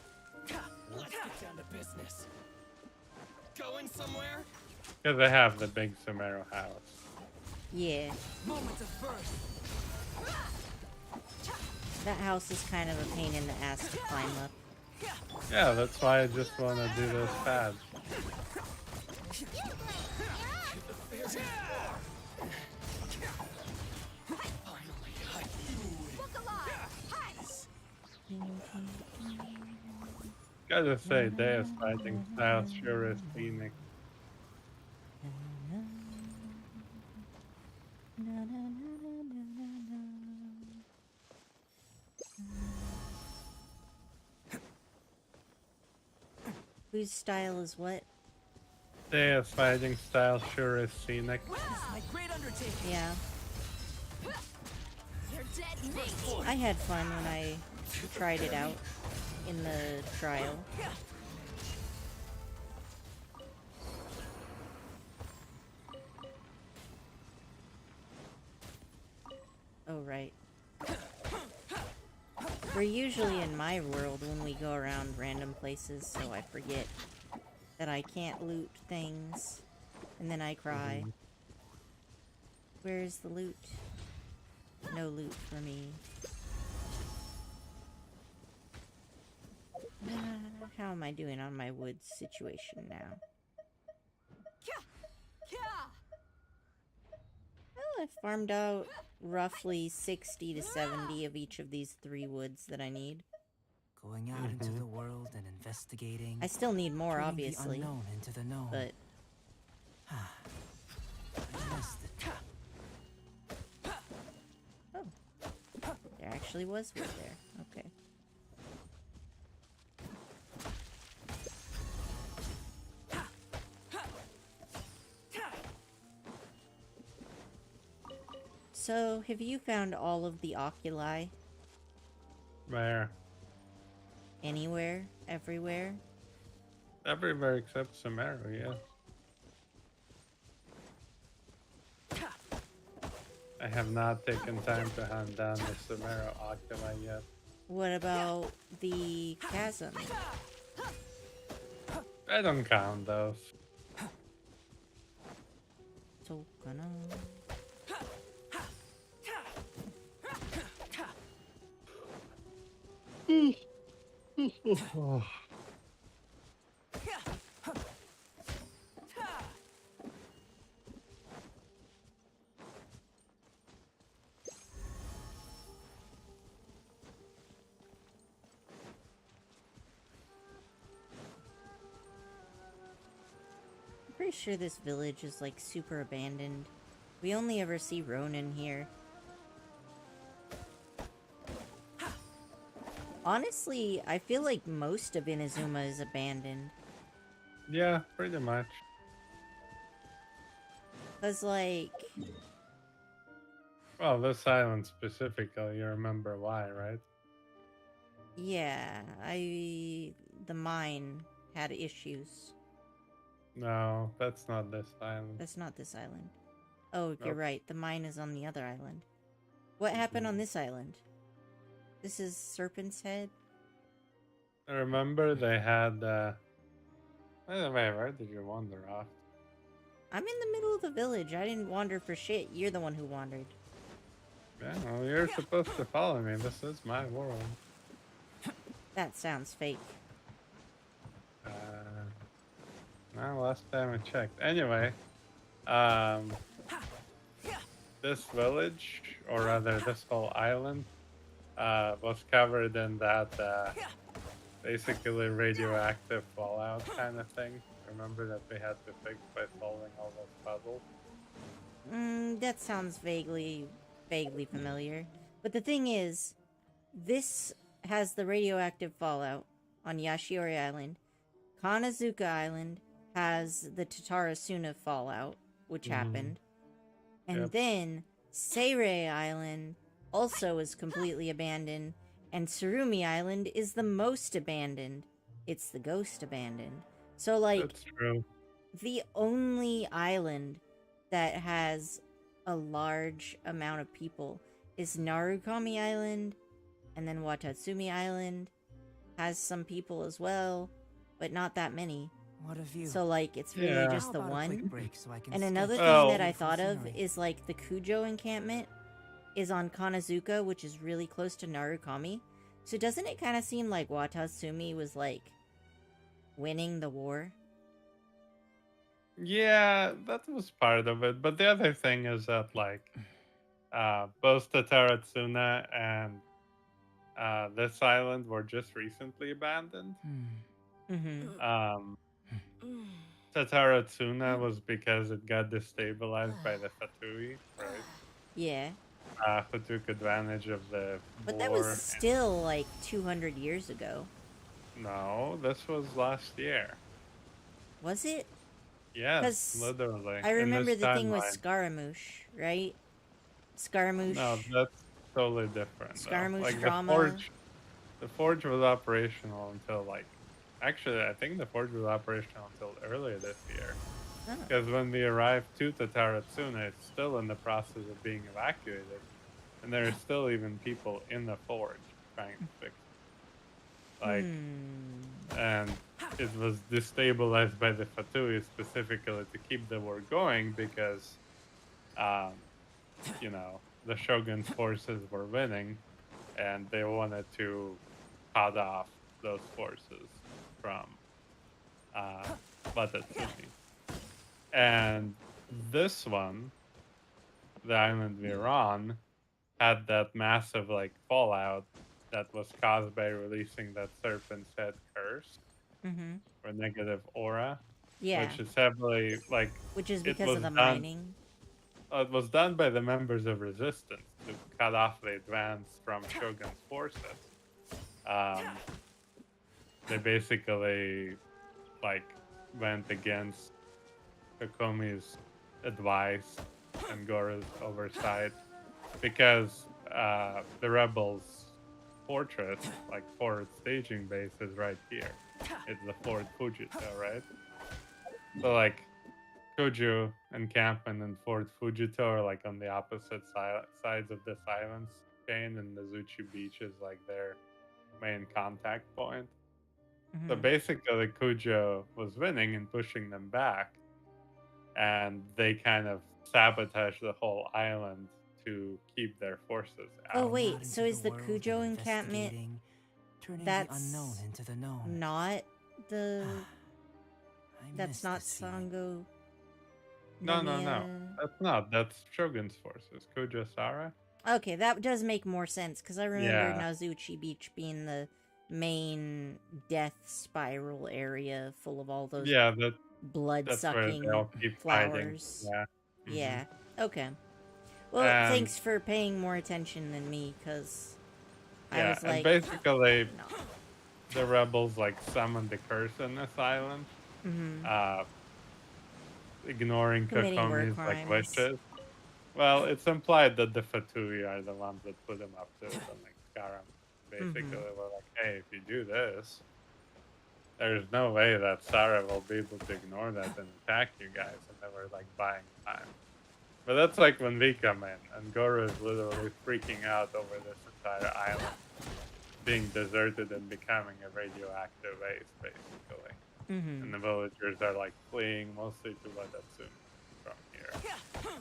Let's get down to business. Going somewhere? Because I have the big Sumeru house. Yeah. Moment of birth. That house is kind of a pain in the ass to climb up. Yeah, that's why I just want to do those pads. Gotta say, Dea's fighting style sure is scenic. Whose style is what? Dea's fighting style sure is scenic. Witness my great undertaking. Yeah. You're dead meat. I had fun when I tried it out in the trial. Oh, right. We're usually in my world when we go around random places, so I forget that I can't loot things. And then I cry. Where's the loot? No loot for me. How am I doing on my woods situation now? Well, I've farmed out roughly 60 to 70 of each of these 3 woods that I need. Going out into the world and investigating. I still need more, turning obviously. The unknown into the known. But I missed it. oh, there actually was wood there. Okay. So, have you found all of the oculi? Where? Anywhere? Everywhere? Everywhere except Sumeru, yeah. I have not taken time to hunt down the Sumeru oculi yet. What about the chasm? I don't count those. So, gonna... I'm pretty sure this village is like super abandoned. We only ever see Ronin here. Honestly, I feel like most of Inazuma is abandoned. Yeah, pretty much. Cause like... Well, this island specifically, you remember why, right? Yeah, the mine had issues. No, that's not this island. That's not this island. Oh, you're Nope. right. The mine is on the other island. What happened on this island? This is Serpent's Head? I remember they had, by the way, where did you wander off? I'm in the middle of the village. I didn't wander for shit. You're the one who wandered. Yeah, well, you're supposed to follow me. This is my world. That sounds fake. No, last time I checked. Anyway, this village, or rather this whole island, was covered in that basically radioactive fallout kind of thing. Remember that we had to fix by solving all those puzzles? That sounds vaguely familiar. But the thing is, this has the radioactive fallout on Yashiori Island. Kanazuka Island has the Tatarasuna fallout, which happened. And then Seirei Island also is completely abandoned. And Tsurumi Island is the most abandoned. It's the ghost abandoned. So, like, That's true. the only island that has a large amount of people is Narukami Island, and then Watatsumi Island has some people as well, but not that many. What a view. So, like, it's really Yeah. just How the about a quick one. break so I can And sketch another some thing that I beautiful thought of scenery? is, like, the Kujo encampment is on Kanazuka, which is really close to Narukami. So doesn't it kind of seem like Watatsumi was, like, winning the war? Yeah, that was part of it. But the other thing is that, like, both Tataratsuna and this island were just recently abandoned. Mm-hmm. Tataratsuna was because it got destabilized by the Fatui, right? Yeah. Who took advantage of the But war. that was still, like, 200 years ago. No, this was last year. Was it? Yes, 'Cause literally. I in remember this the thing with timeline. Scaramouche, right? Scaramouche. No, that's totally different. though. Scaramouche like drama. the forge was operational until like, actually, I think the forge was operational until earlier this year. Oh. Because when we arrived to Tataratsuna, it's still in the process of being evacuated, and there are still even people in the forge. trying to fix. Like, Hmm. and it was destabilized by the Fatui specifically to keep the war going because, um, you know, the Shogun's forces were winning, and they wanted to cut off those forces from uh, Watatsumi. And this one, the island we're on, had that massive like fallout that was caused by releasing that serpent's head curse Mm-hmm. or negative aura, Yeah. which is heavily like Which is it because of was the done. mining. It was done by the members of resistance to cut off the advance from Shogun's forces. Um, they basically like went against Kokomi's advice and Goro's oversight because the rebels' fortress, like forward staging base, is right here. It's the Fort Fujita, right? So like Koju encampment and Fort Fujita are like on the opposite sides of this island chain, and Mizuchi Beach is like their main contact point. So Mm-hmm. basically, Kujo was winning and pushing them back, and they kind of sabotaged the whole island to keep their forces Oh out. wait, Out so into is the world of Cujo encampment investigating, turning the unknown that's into the known. not the I that's miss not this feeling. Sango No, no, no. Nomiya? That's not. That's Shogun's forces. Kujo Sara? Okay, that does make more sense because I remember Yeah. Nazuchi Beach being the main death spiral area full of all those Yeah, that's where they blood-sucking all keep fighting. flowers. Yeah. Hmm. Yeah. Okay. Well, And thanks for paying more attention than me, because I yeah, was and like, basically no. the rebels like summoned the curse on this island, Mm-hmm. uh, ignoring Committing war Kokomi's like crimes. wishes. Well, it's implied that the Fatui are the ones that put him up to it, and like Karam basically Mm-hmm. were like, hey, if you do this, there's no way that Sarah will be able to ignore that and attack you guys, and they were like buying time. But that's like when we come in, and Goro is literally freaking out over this entire island being deserted and becoming a radioactive waste, basically. Mm-hmm. And the villagers are like fleeing mostly to Wadatsumi from here.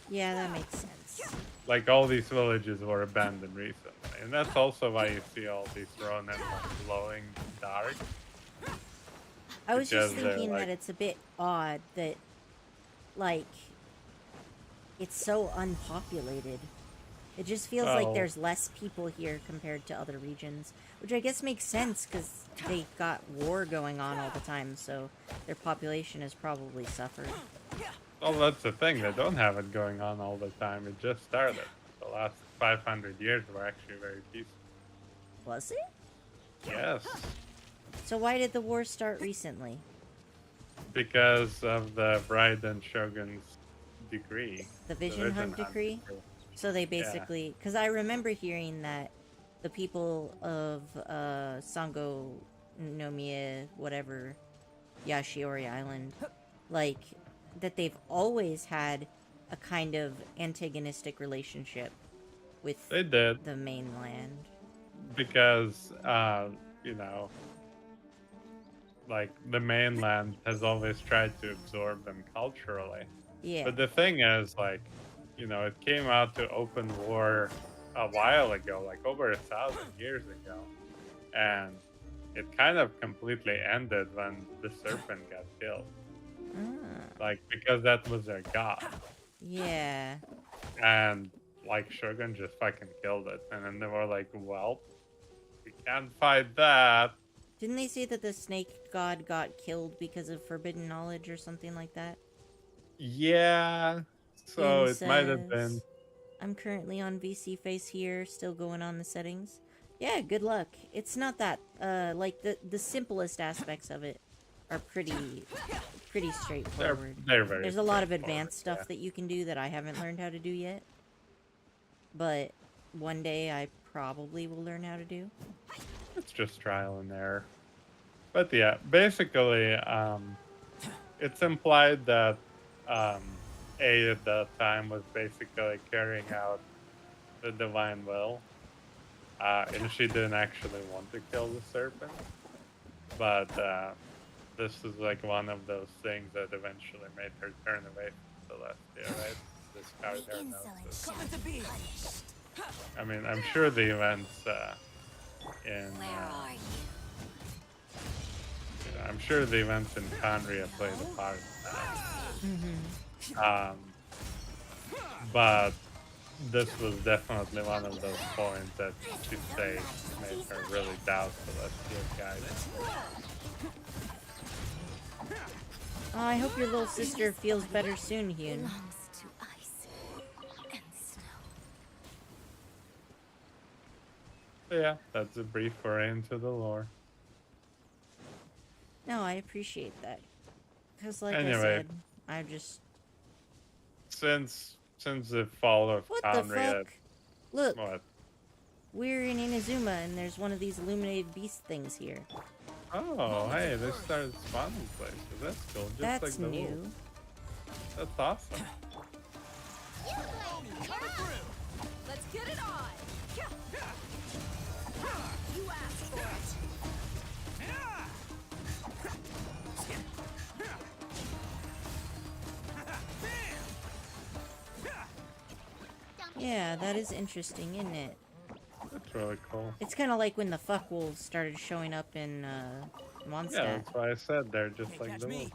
Yeah, that makes sense. Like all these villages were abandoned recently, and that's also why you see all these Ronin like glowing dark. I was just Because they're thinking like, that it's a bit odd that, like, it's so unpopulated. It just feels like well, there's less people here compared to other regions, which I guess makes sense because they got war going on all the time, so their population has probably suffered. well, that's the thing. They don't have it going on all the time. It just started. The last 500 years were actually very peaceful. Was it? Yes, So why did the war start recently? because of the Bride and Shogun's decree. The Vision Hunt decree? So they Yeah. basically, because I remember hearing that the people of Sango Nomiya, whatever, Yashiori Island, like, that they've always had a kind of antagonistic relationship with They did the mainland. because, you know, like the mainland has always tried to absorb them culturally. Yeah. But the thing is, like, you know, it came out to open war a while ago, like over 1,000 years ago, and it kind of completely ended when the serpent got killed. Like, because that was their god, Yeah. and like Shogun just fucking killed it, and then they were like, "Well, we can't fight that." Didn't they say that the snake god got killed because of forbidden knowledge or something like that? Yeah, so Ian it might have been. says, I'm currently on VC face here, still going on the settings. Yeah, good luck. It's not that, like, the simplest aspects of it are pretty straightforward. They're very. There's a lot of straightforward, advanced stuff yeah. that you can do that I haven't learned how to do yet. But one day I probably will learn how to do. It's just trial and error. But yeah, basically, it's implied that A at that time was basically carrying out the divine will And she didn't actually want to kill the serpent, but this is like one of those things that eventually made her turn away from Celestia, right? Discard her notices. Coming to be. I mean, I'm sure the events in I'm sure the events in Conria played a part in that. But this was definitely one of those points that she'd say made her really doubt Celestia's guidance. Oh, I hope your little sister feels better soon, Hyun. Belongs to ice and snow. So yeah, that's a brief foray into the lore. No, I appreciate that. Because, like I Anyway. said, I just... Since the fall of What the Conria, fuck? Look, what? we're in Inazuma, and there's one of these illuminated beast things here. Oh, hey, they started spawning places. That's cool. Just That's like the new. wolves. That's awesome. Let's get it on! You asked for it! Yeah, that is interesting, isn't it? That's really cool. It's kind of like when the fuck wolves started showing up in Mondstadt. Yeah, that's why I said they're just Can't like catch the me. wolves.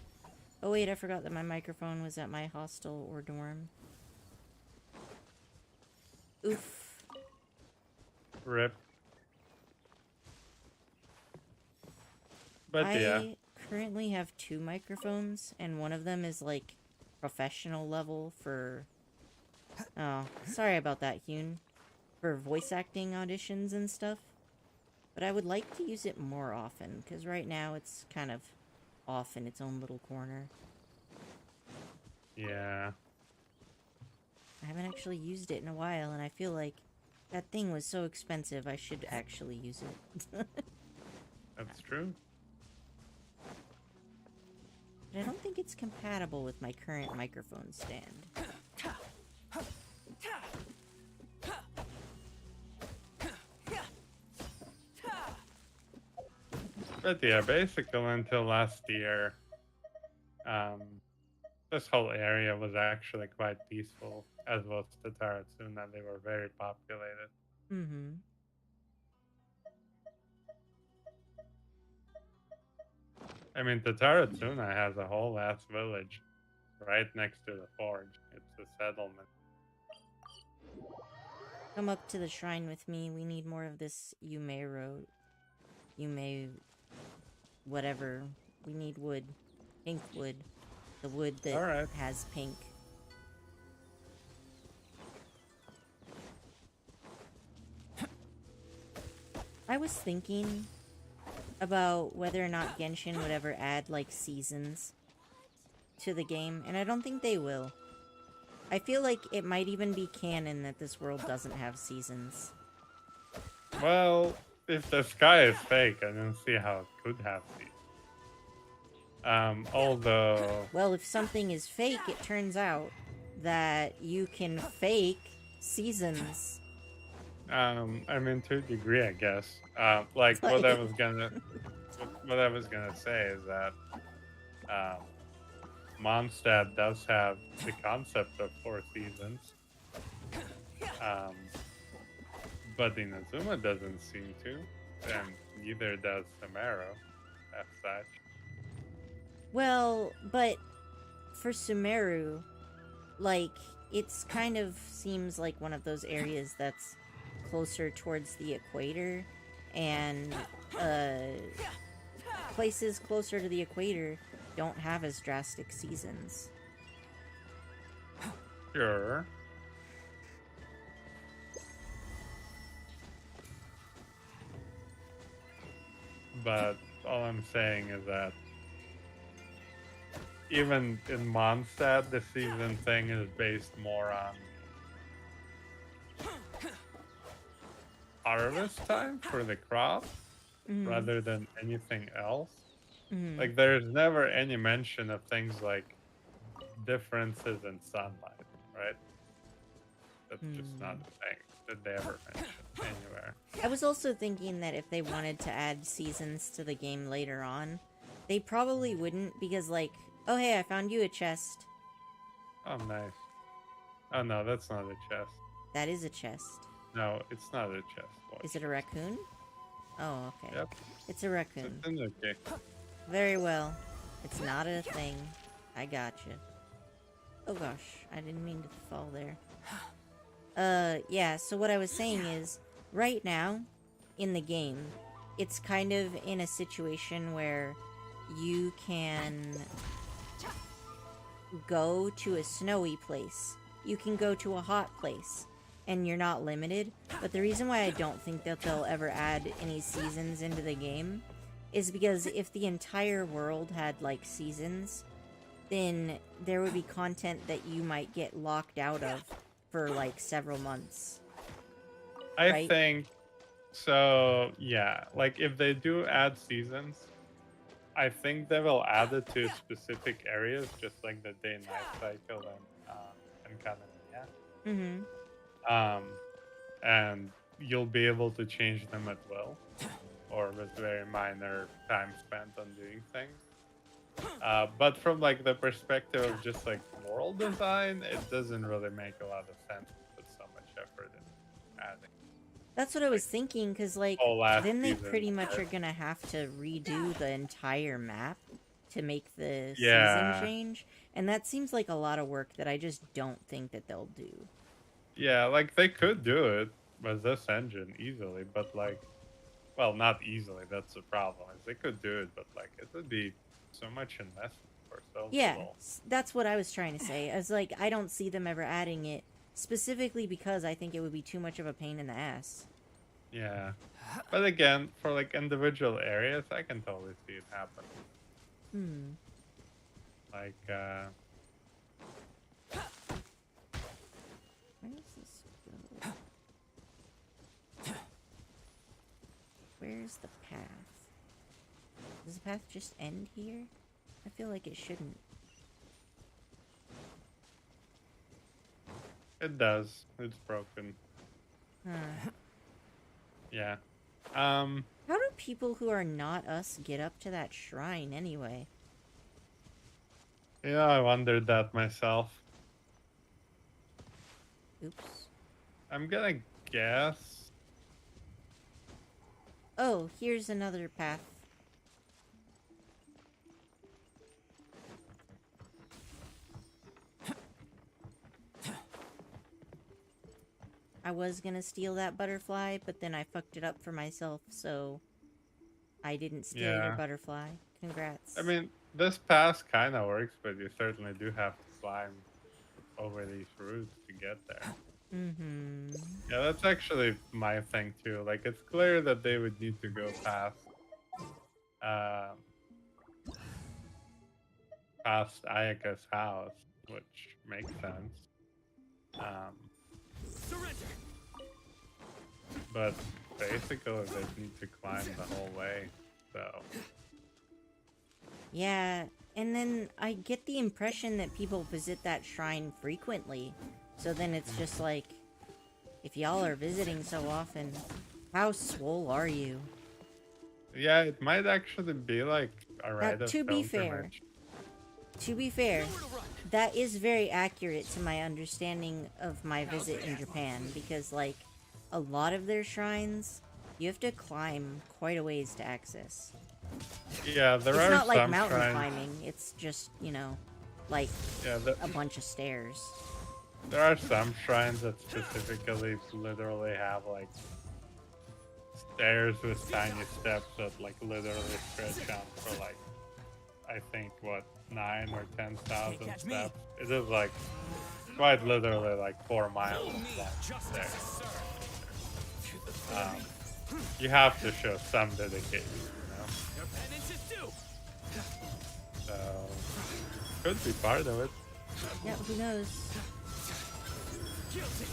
Oh wait, I forgot that my microphone was at my hostel or dorm. Oof. Rip. But I yeah, currently have 2 microphones, and one of them is like professional level for... Oh, sorry about that, Hyun. For voice acting auditions and stuff. But I would like to use it more often, because right now it's kind of off in its own little corner. yeah. I haven't actually used it in a while, and I feel like that thing was so expensive, I should actually use it. That's true. But I don't think it's compatible with my current microphone stand. But yeah, basically until last year, this whole area was actually quite peaceful, as was Tataratsuna. They were very populated. Mm-hmm. I mean, Tataratsuna has a whole ass village right next to the forge. It's a settlement. Come up to the shrine with me. We need more of this Yume road. Yume... whatever. We need wood. Pink wood. The wood that Alright. has pink. I was thinking about whether or not Genshin would ever add, like, seasons to the game, and I don't think they will. I feel like it might even be canon that this world doesn't have seasons. Well, if the sky is fake, I don't see how it could have seasons. Although... Well, if something is fake, it turns out that you can fake seasons. I mean, to a degree, I guess. Like what I was gonna say is that Mondstadt does have the concept of 4 seasons, but Inazuma doesn't seem to, and neither does Sumeru, as such. Well, but for Sumeru, like, it's kind of seems like one of those areas that's closer towards the equator, and places closer to the equator don't have as drastic seasons. Sure. But all I'm saying is that even in Mondstadt, the season thing is based more on harvest time for the crop rather than anything else. Like, there's never any mention of things like differences in sunlight, right? That just not a thing that they ever mention anywhere. I was also thinking that if they wanted to add seasons to the game later on, they probably wouldn't because, like, oh hey, I found you a chest. Oh, nice. Oh no, that's not a chest. That is a chest. No, it's not a chest. Watch. Is it a raccoon? Oh, okay. Yep. It's a raccoon. It's in the game. Very well. It's not a thing. I gotcha. Oh gosh, I didn't mean to fall there. Yeah, so what I was saying is, right now, in the game, it's kind of in a situation where you can go to a snowy place. You can go to a hot place, and you're not limited. But the reason why I don't think that they'll ever add any seasons into the game is because if the entire world had, like, seasons, then there would be content that you might get locked out of for, like, several months. I Right? think so. Yeah, like if they do add seasons, I think they will add it to specific areas, just like the day-night cycle and kind of Mm-hmm. and you'll be able to change them at will, or with very minor time spent on doing things. But from like the perspective of just like world design, it doesn't really make a lot of sense to put so much effort in adding. That's what I was thinking, because, like, whole last then they season, pretty much or- are gonna have to redo the entire map to make the Yeah. season change. And that seems like a lot of work that I just don't think that they'll do. Yeah, like they could do it with this engine easily, but like, well, not easily. That's the problem. Is they could do it, but like it would be so much investment for so Yeah, little. that's what I was trying to say. I was like, I don't see them ever adding it, specifically because I think it would be too much of a pain in the ass. Yeah, but again, for like individual areas, I can totally see it happen. Like, Where does this go? Where's the path? Does the path just end here? I feel like it shouldn't. it does. It's broken. Huh. Yeah. How do people who are not us get up to that shrine anyway? Yeah, I wondered that myself. Oops. I'm gonna guess. Oh, here's another path. I was gonna steal that butterfly, but then I fucked it up for myself, so I didn't steal your Yeah. butterfly. Congrats. I mean, this pass kind of works, but you certainly do have to climb over these routes to get there. Mm-hmm. Yeah, that's actually my thing too. Like, it's clear that they would need to go past Ayaka's house, which makes sense. Surrender. But basically, they need to climb the whole way. So Yeah, and then I get the impression that people visit that shrine frequently. So then it's just like, if y'all are visiting so often, how swole are you? yeah, it might actually be like a rite of to be fair, pilgrimage. To be fair, that is very accurate to my understanding of my visit in Japan, because, like, a lot of their shrines, you have to climb quite a ways to access. Yeah, there It's are not like some mountain shrines. climbing, it's just, you know, like Yeah, a bunch of stairs. there are some shrines that specifically literally have like stairs with tiny steps that like literally stretch out for like, I think what, 9 or 10,000 Catch me. steps. It is like quite literally like 4 miles Follow me. long Justice there. is served. You have to show some dedication, you know. Your penance is due. So could be part of it. Yeah, who knows? Guilty.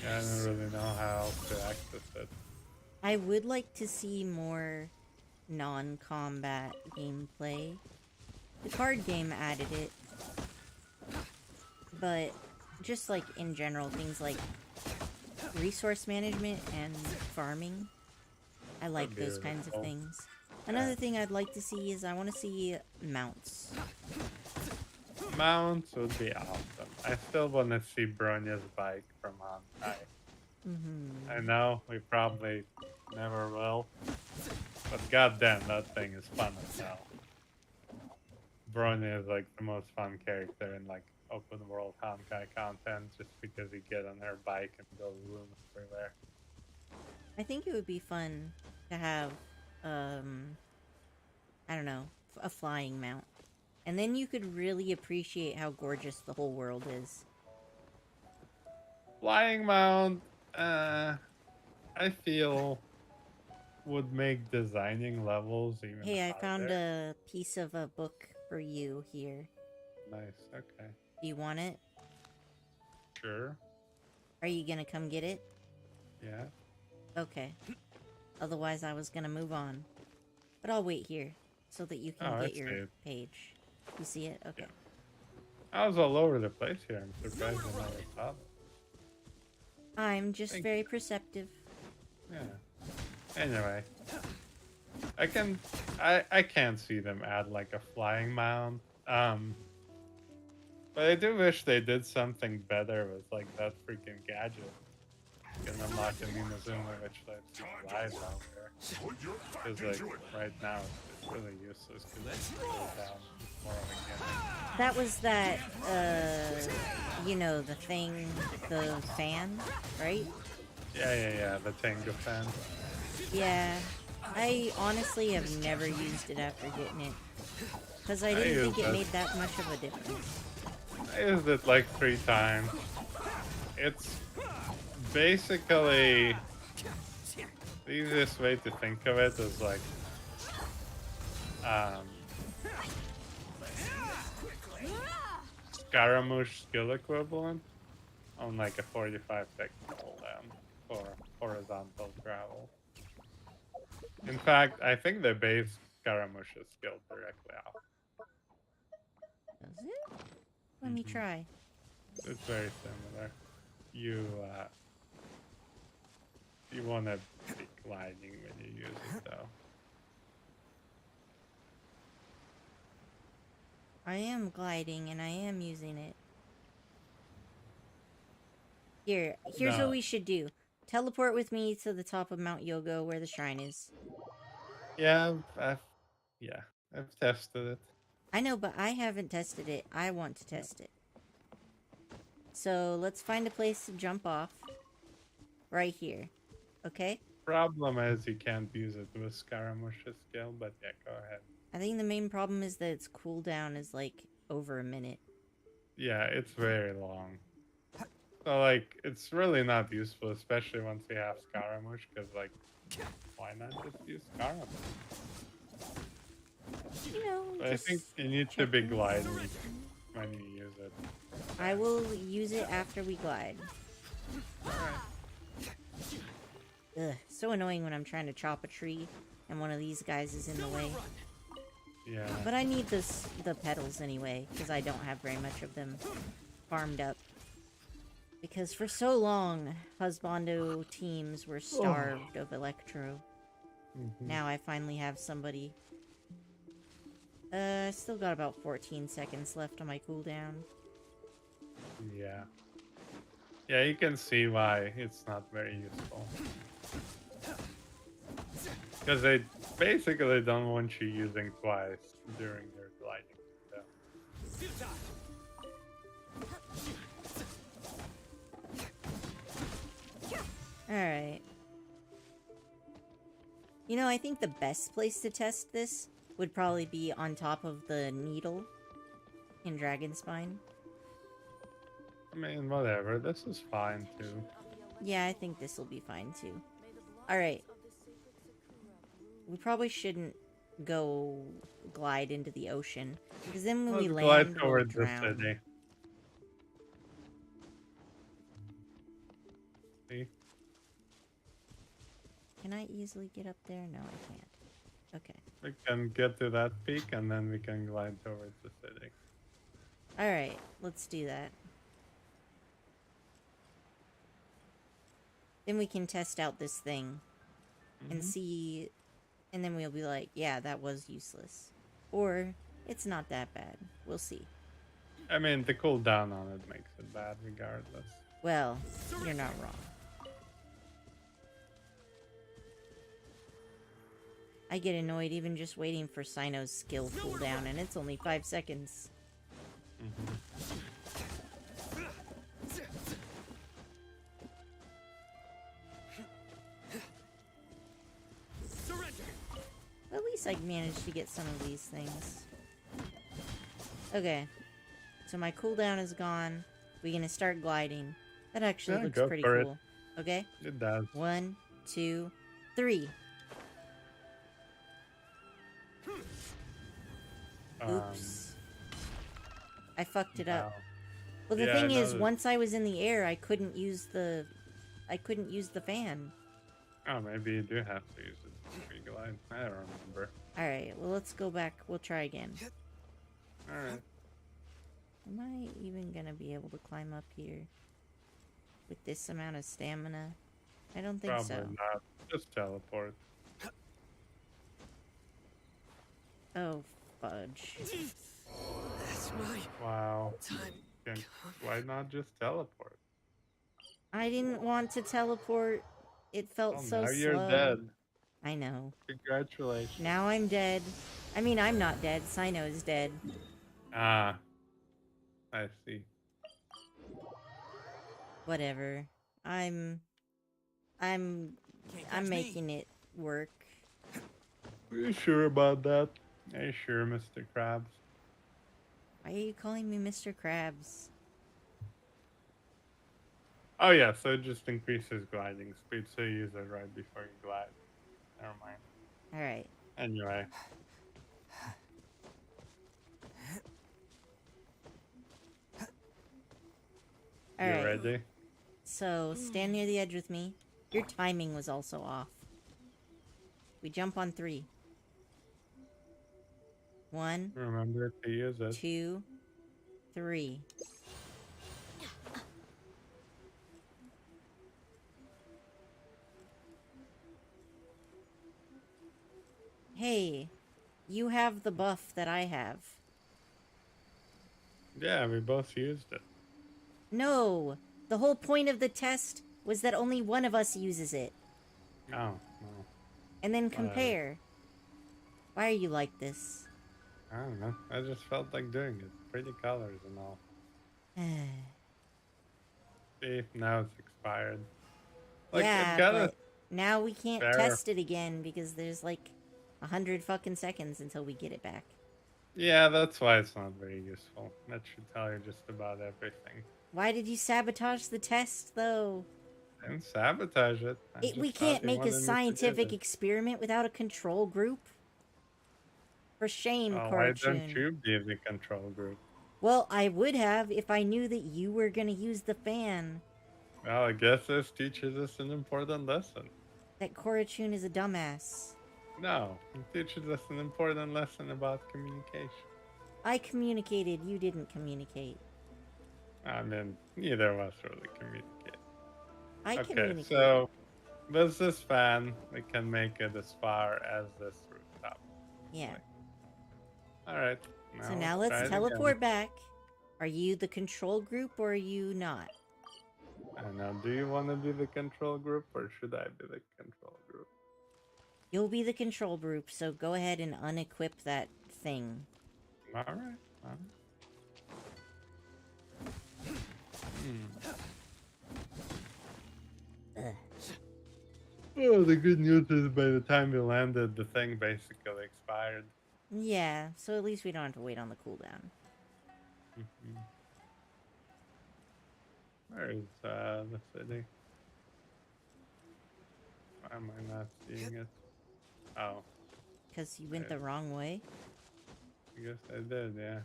I don't really know how to access it. I would like to see more non-combat gameplay. The card game added it, but just like in general, things like resource management and farming. I like That'd be those really kinds of cool. things. Another thing I'd like to see is I want to see mounts. Mounts would be awesome. I still want to see Bronya's bike from on high. I know we probably never will, but goddamn, that thing is fun as hell. Bronya is like the most fun character in like open world Honkai content, just because you get on her bike and go room everywhere. I think it would be fun to have, I don't know, a flying mount. And then you could really appreciate how gorgeous the whole world is. Flying mount, I feel would make designing levels even Hey, I found harder. a piece of a book for you here. Nice, okay. Do you want it? Sure. Are you gonna come get it? Yeah. Okay. Otherwise, I was gonna move on. But I'll wait here, so that you can Oh, I get see your it. page. You see it? Okay. I was all over the place here. I'm surprised I never saw it. I'm just Thank very perceptive. Yeah. Anyway. I can't see them add like a flying mount. But I do wish they did something better with like that freaking gadget. You can unlock an Inazuma which lets you glide longer. Because like right now it's really useless because it's really down. It's more of a gimmick. That was that, you know, the thing, the fan, right? Yeah, the Tengu fan. Yeah. I honestly have never used it after getting it. Because I didn't think used it it. made that much of a difference. I used it like 3 times. It's basically the easiest way to think of it is like Scaramouche skill equivalent on like a 45-second cooldown for horizontal travel. In fact, I think they base Scaramouche's skill directly off. Does it? Let me try. It's very similar. You want to be gliding when you use it though. I am gliding and I am using it. Here's what No. we should do. Teleport with me to the top of Mount Yogo where the shrine is. Yeah, I've tested it. I know, but I haven't tested it. I want to test it. So let's find a place to jump off. Right here. Okay? Problem is you can't use it with Scaramouche's skill, but yeah, go ahead. I think the main problem is that its cooldown is like over a minute. Yeah, it's very long. So like, it's really not useful, especially once you have Scaramouche, because like, why not just use Scaramouche? You know, But I just think you need to be checking. gliding when you use it. I will use it after we glide. Ugh, so annoying when I'm trying to chop a tree and one of these guys is in the way. Yeah. But I need the petals anyway, because I don't have very much of them farmed up. Because for so long, Husbando teams were starved of Electro. Now I finally have somebody. Still got about 14 seconds left on my cooldown. Yeah. Yeah, you can see why it's not very useful. Because they basically don't want you using twice during your gliding. So. Alright. You know, I think the best place to test this would probably be on top of the needle in Dragonspine. I mean, whatever. This is fine too. Yeah, I think this will be fine too. Alright. We probably shouldn't go glide into the ocean, because then when we Let's glide land, we'll towards the drown. city. See? Can I easily get up there? No, I can't. Okay. We can get to that peak and then we can glide towards the city. Alright, let's do that. Then we can test out this thing and see, and then we'll be like, yeah, that was useless. Or, it's not that bad. We'll see. I mean, the cooldown on it makes it bad regardless. Well, you're not wrong. I get annoyed even just waiting for Sino's skill cooldown, and it's only 5 seconds. At least I managed to get some of these things. Okay. So my cooldown is gone. We're gonna start gliding. That actually Yeah, looks go pretty for it. cool. Okay? It does. 1, 2, 3. Oops. I fucked it up. Wow. Well, the Yeah, I thing is, noticed. once I was in the air, I couldn't use the fan. Oh, maybe you do have to use it to glide. I don't remember. Alright, well, let's go back. We'll try again. Alright. Am I even gonna be able to climb up here with this amount of stamina? I don't think Probably so. not. Just teleport. Oh, fudge. That's my Wow. time. Why not just teleport? I didn't want to teleport. It felt Oh, so now slow. you're dead. I know. Congratulations. Now I'm dead. I mean, I'm not dead. Sino is dead. Ah. I see. Whatever. I'm making it work. Are you sure about that? Are you sure, Mr. Krabs? Why are you calling me Mr. Krabs? Oh yeah, so it just increases gliding speed, so you use it right before you glide. Never mind. Alright. Anyway. You Alright. ready? So, stand near the edge with me. Your timing was also off. We jump on 3. 1, Remember to use it. 2, 3. Hey, you have the buff that I have. Yeah, we both used it. No! The whole point of the test was that only one of us uses it. Oh, no. And then compare. Why are you like this? I don't know. I just felt like doing it. Pretty colors and all. See, now it's expired. Like, yeah, it gotta but now we can't fair. test it again because there's like 100 fucking seconds until we get it back. Yeah, that's why it's not very useful. That should tell you just about everything. Why did you sabotage the test, though? And sabotage it. We can't make a scientific experiment without a control group. For shame, Why Korochi. don't you be the control group? Well, I would have if I knew that you were gonna use the fan. Well, I guess this teaches us an important lesson. That Korochun is a dumbass. No, it teaches us an important lesson about communication. I communicated, you didn't communicate. I mean, neither of us really communicate. I Okay, communicated. so with this fan, we can make it as far as this rooftop. Yeah. Alright. So now let's teleport back. Are you the control group or are you not? And now, do you want to be the control group or should I be the control group? You'll be the control group, so go ahead and unequip that thing. Alright. Oh, the good news is by the time we landed, the thing basically expired. Yeah, so at least we don't have to wait on the cooldown. Where is the city? Why am I not seeing it? Oh, Because you went the wrong way? I guess I did, yeah.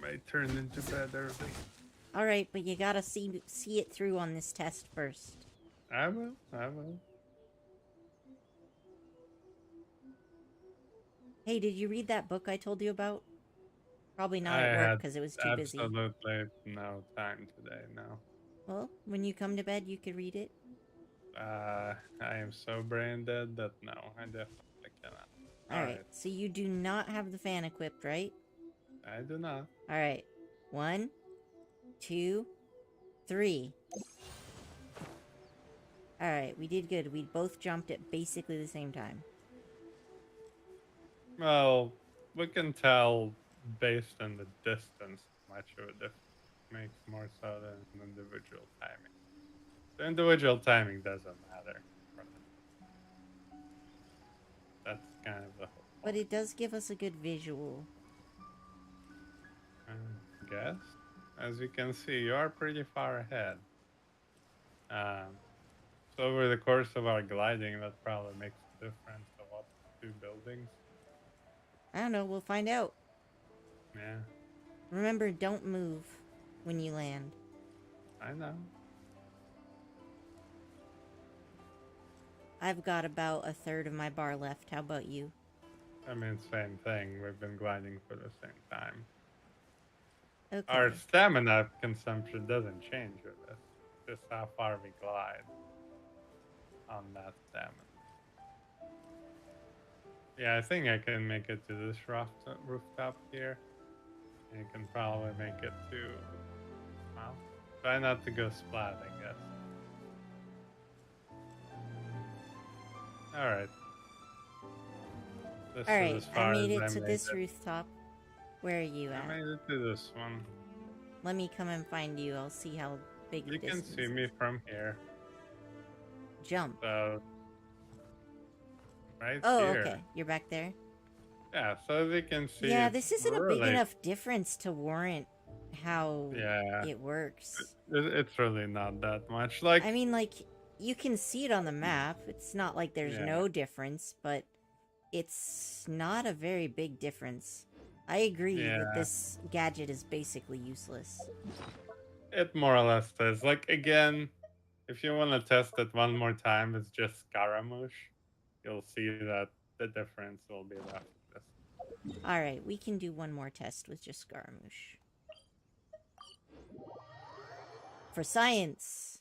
Might turn into bed early. Alright, but you gotta see it through on this test first. I will. Hey, did you read that book I told you about? Probably not I at work had because it was too busy. absolutely no time today. No. Well, when you come to bed, you could read it. I am so brain dead that no, I definitely cannot. Alright, so you do not have the fan equipped, right? I do not. Alright. 1, 2, 3. Alright, we did good. We both jumped at basically the same time. Well, we can tell based on the distance how much of a difference makes more so than individual timing. The individual timing doesn't matter. That's kind of the whole But point. it does give us a good visual. I guess. As you can see, you are pretty far ahead. So over the course of our gliding, that probably makes a difference of what two buildings. I don't know, we'll find out. Yeah, Remember, don't move when you land. I know. I've got about a third of my bar left. How about you? I mean, same thing. We've been gliding for the same time. Okay. Our stamina consumption doesn't change with this. Just how far we glide on that stamina. Yeah, I think I can make it to this rooftop here. And you can probably make it to... Well, try not to go splat, I guess. Alright. This is Alright, as far I made as it to I this made it. rooftop. Where are you I at? made it to this one. Let me come and find you. I'll see how big the You can distance see is. me from here. Jump. So... Right Oh, here. okay. You're back there? Yeah, so as you can see, Yeah, it's this isn't a big enough difference to warrant how Yeah, it works. it's really not that much. Like, I mean, like, you can see it on the map. It's not like there's Yeah. no difference, but it's not a very big difference. I agree that Yeah. this gadget is basically useless. it more or less is. Like, again, if you want to test it one more time, it's just Scaramouche. You'll see that the difference will be less. Alright, we can do one more test with just Scaramouche. For science!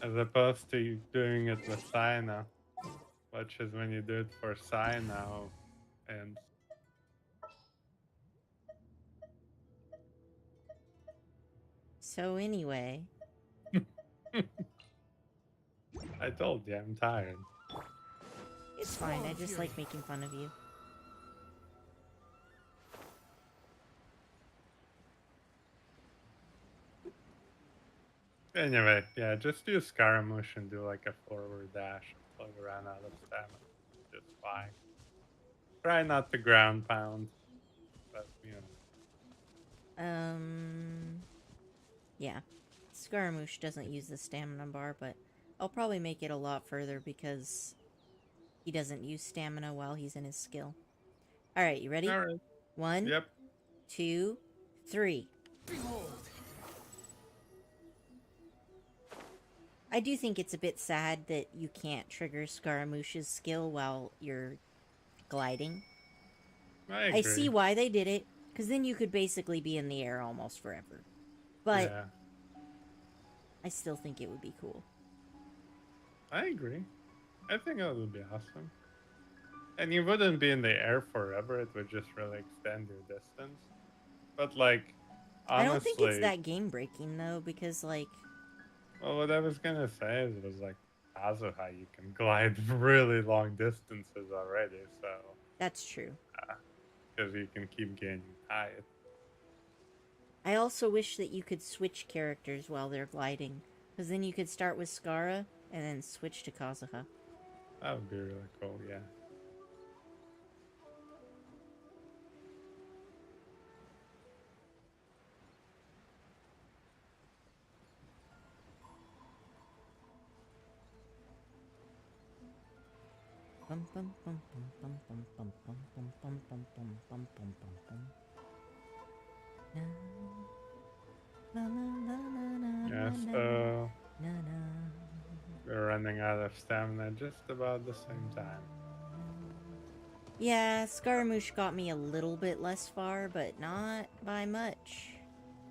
As opposed to doing it with Cyno, which is when you do it for Cyno, and So anyway, I told you, I'm tired. it's fine. I just like making fun of you. Anyway, yeah, just use Scaramouche and do like a forward dash until you run out of stamina. Just fine. Try not to ground pound. But, Yeah. Scaramouche doesn't use the stamina bar, but I'll probably make it a lot further because he doesn't use stamina while he's in his skill. Alright, you ready? Alright. 1, Yep. 2, 3. Behold! I do think it's a bit sad that you can't trigger Scaramouche's skill while you're gliding. I agree. I see why they did it, because then you could basically be in the air almost forever. But Yeah, I still think it would be cool. I agree. I think that would be awesome. And you wouldn't be in the air forever, it would just really extend your distance. But, like, honestly... I don't think it's that game-breaking, though, because, like... Well, what I was gonna say is, was like, Kazuha, you can glide really long distances already, so... That's true. Because you can keep gaining height. I also wish that you could switch characters while they're gliding, because then you could start with Skara and then switch to Kazuha. That would be really cool, yeah. Bum bum bum bum bum bum bum bum bum bum bum bum bum bum bum. Na na na na na Yeah, na so na na. we're running out of stamina just about the same time. Yeah, Scaramouche got me a little bit less far, but not by much.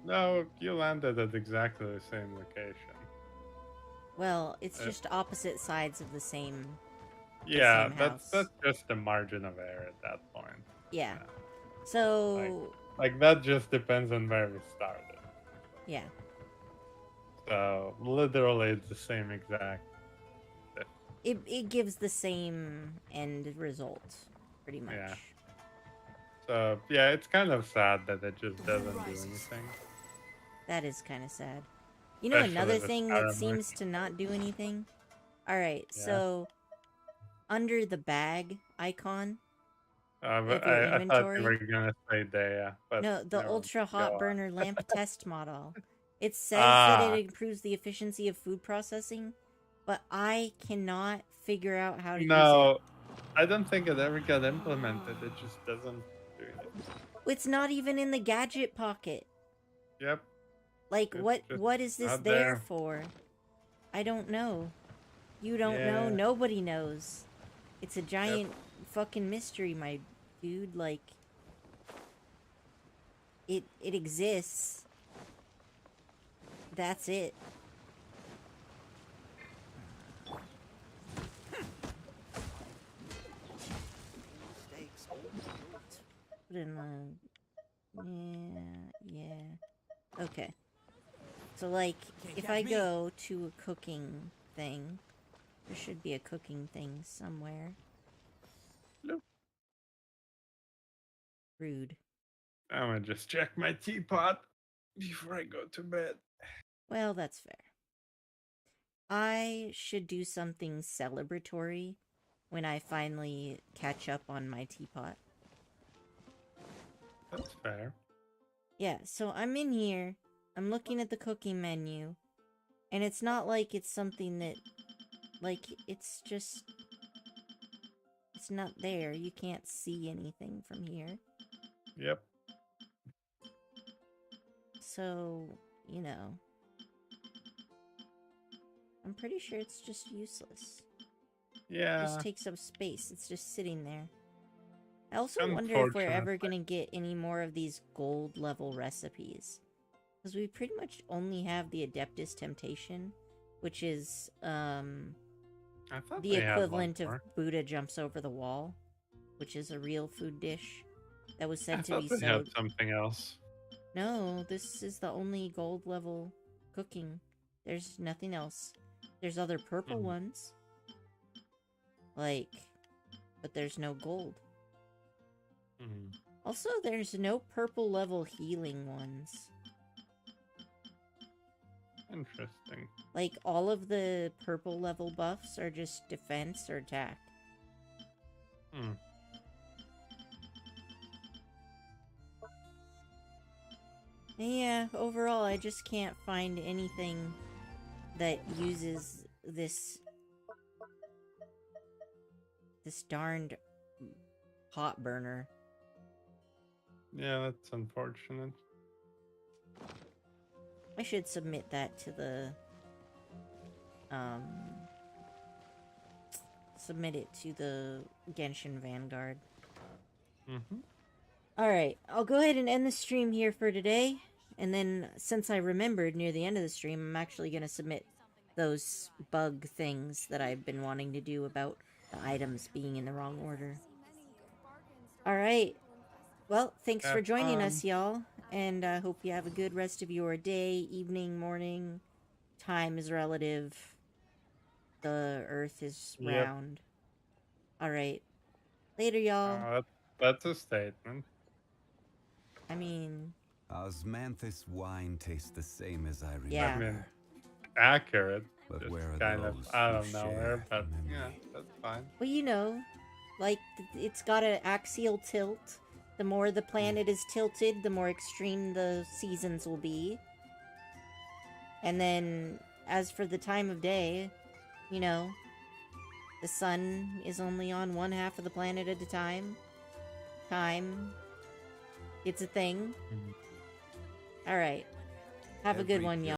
No, you landed at exactly the same location. Well, it's Uh, just opposite sides of the same Yeah, same house. that's just a margin of error at that point. Yeah. Yeah. So, Like that just depends on where we started. yeah. So literally it's the same exact. It gives the same end result, pretty much. Yeah. So yeah, it's kind of sad that it just doesn't do anything. That is kind of sad. You know Especially another with thing that Paramount. seems to not do anything? Alright, Yeah. so under the bag icon But of your I thought inventory. you were gonna say there, yeah. But No, the never mind. ultra Go hot on. burner lamp test model. It says that Ah. it improves the efficiency of food processing, but I cannot figure out how to use No, I don't think it ever got implemented. It just doesn't do anything. it. It's not even in the gadget pocket. Yep. Like It's just what is this not there there. for? I don't know. You don't know, Yeah. nobody knows. It's a giant fucking mystery, my dude, like it exists. That's it. Put in yeah. Okay. So like if I go to a cooking thing, there should be a cooking thing somewhere. Nope. Rude. I'm gonna just check my teapot before I go to bed. Well, that's fair. I should do something celebratory when I finally catch up on my teapot. That's fair. Yeah, so I'm in here, I'm looking at the cooking menu, and it's not like it's something that, like, it's just, it's not there. You can't see anything from here. Yep. So, you know, I'm pretty sure it's just useless. It Yeah. just takes up space. It's just sitting there. I also wonder if we're ever Unfortunately. gonna get any more of these gold level recipes. Because we pretty much only have the Adeptus Temptation, which is I thought the they had one equivalent of more. Buddha jumps over the wall, which is a real food dish that was I said to thought be they had so. something else. No, this is the only gold level cooking. There's nothing else. There's other purple Mhm. ones. Like, but there's no gold. Mhm. Also, there's no purple level healing ones. Interesting. Like, all of the purple level buffs are just defense or attack. Hmm. Yeah, overall, I just can't find anything that uses this darned hot burner. Yeah, that's unfortunate. I should submit that to the submit it to the Genshin Vanguard. Mm-hmm. Alright, I'll go ahead and end the stream here for today. And then, since I remembered near the end of the stream, I'm actually going to submit those bug things that I've been wanting to do about the items being in the wrong order. Alright. Well, thanks for Have joining fun. us, y'all. And I hope you have a good rest of your day, evening, morning. Time is relative. The earth is Yep. round. Alright. Later, y'all. That's a statement. I mean, Osmanthus wine tastes the same as I remember. Yeah. I mean, accurate. But Just where are kind of those out who of nowhere, share but the yeah, memory? that's fine. well, you know, like, it's got an axial tilt. The more the planet is tilted, the more extreme the seasons will be. And then, as for the time of day, you know, the sun is only on one half of the planet at a time. It's a thing. Alright. Have a good Every one, y'all.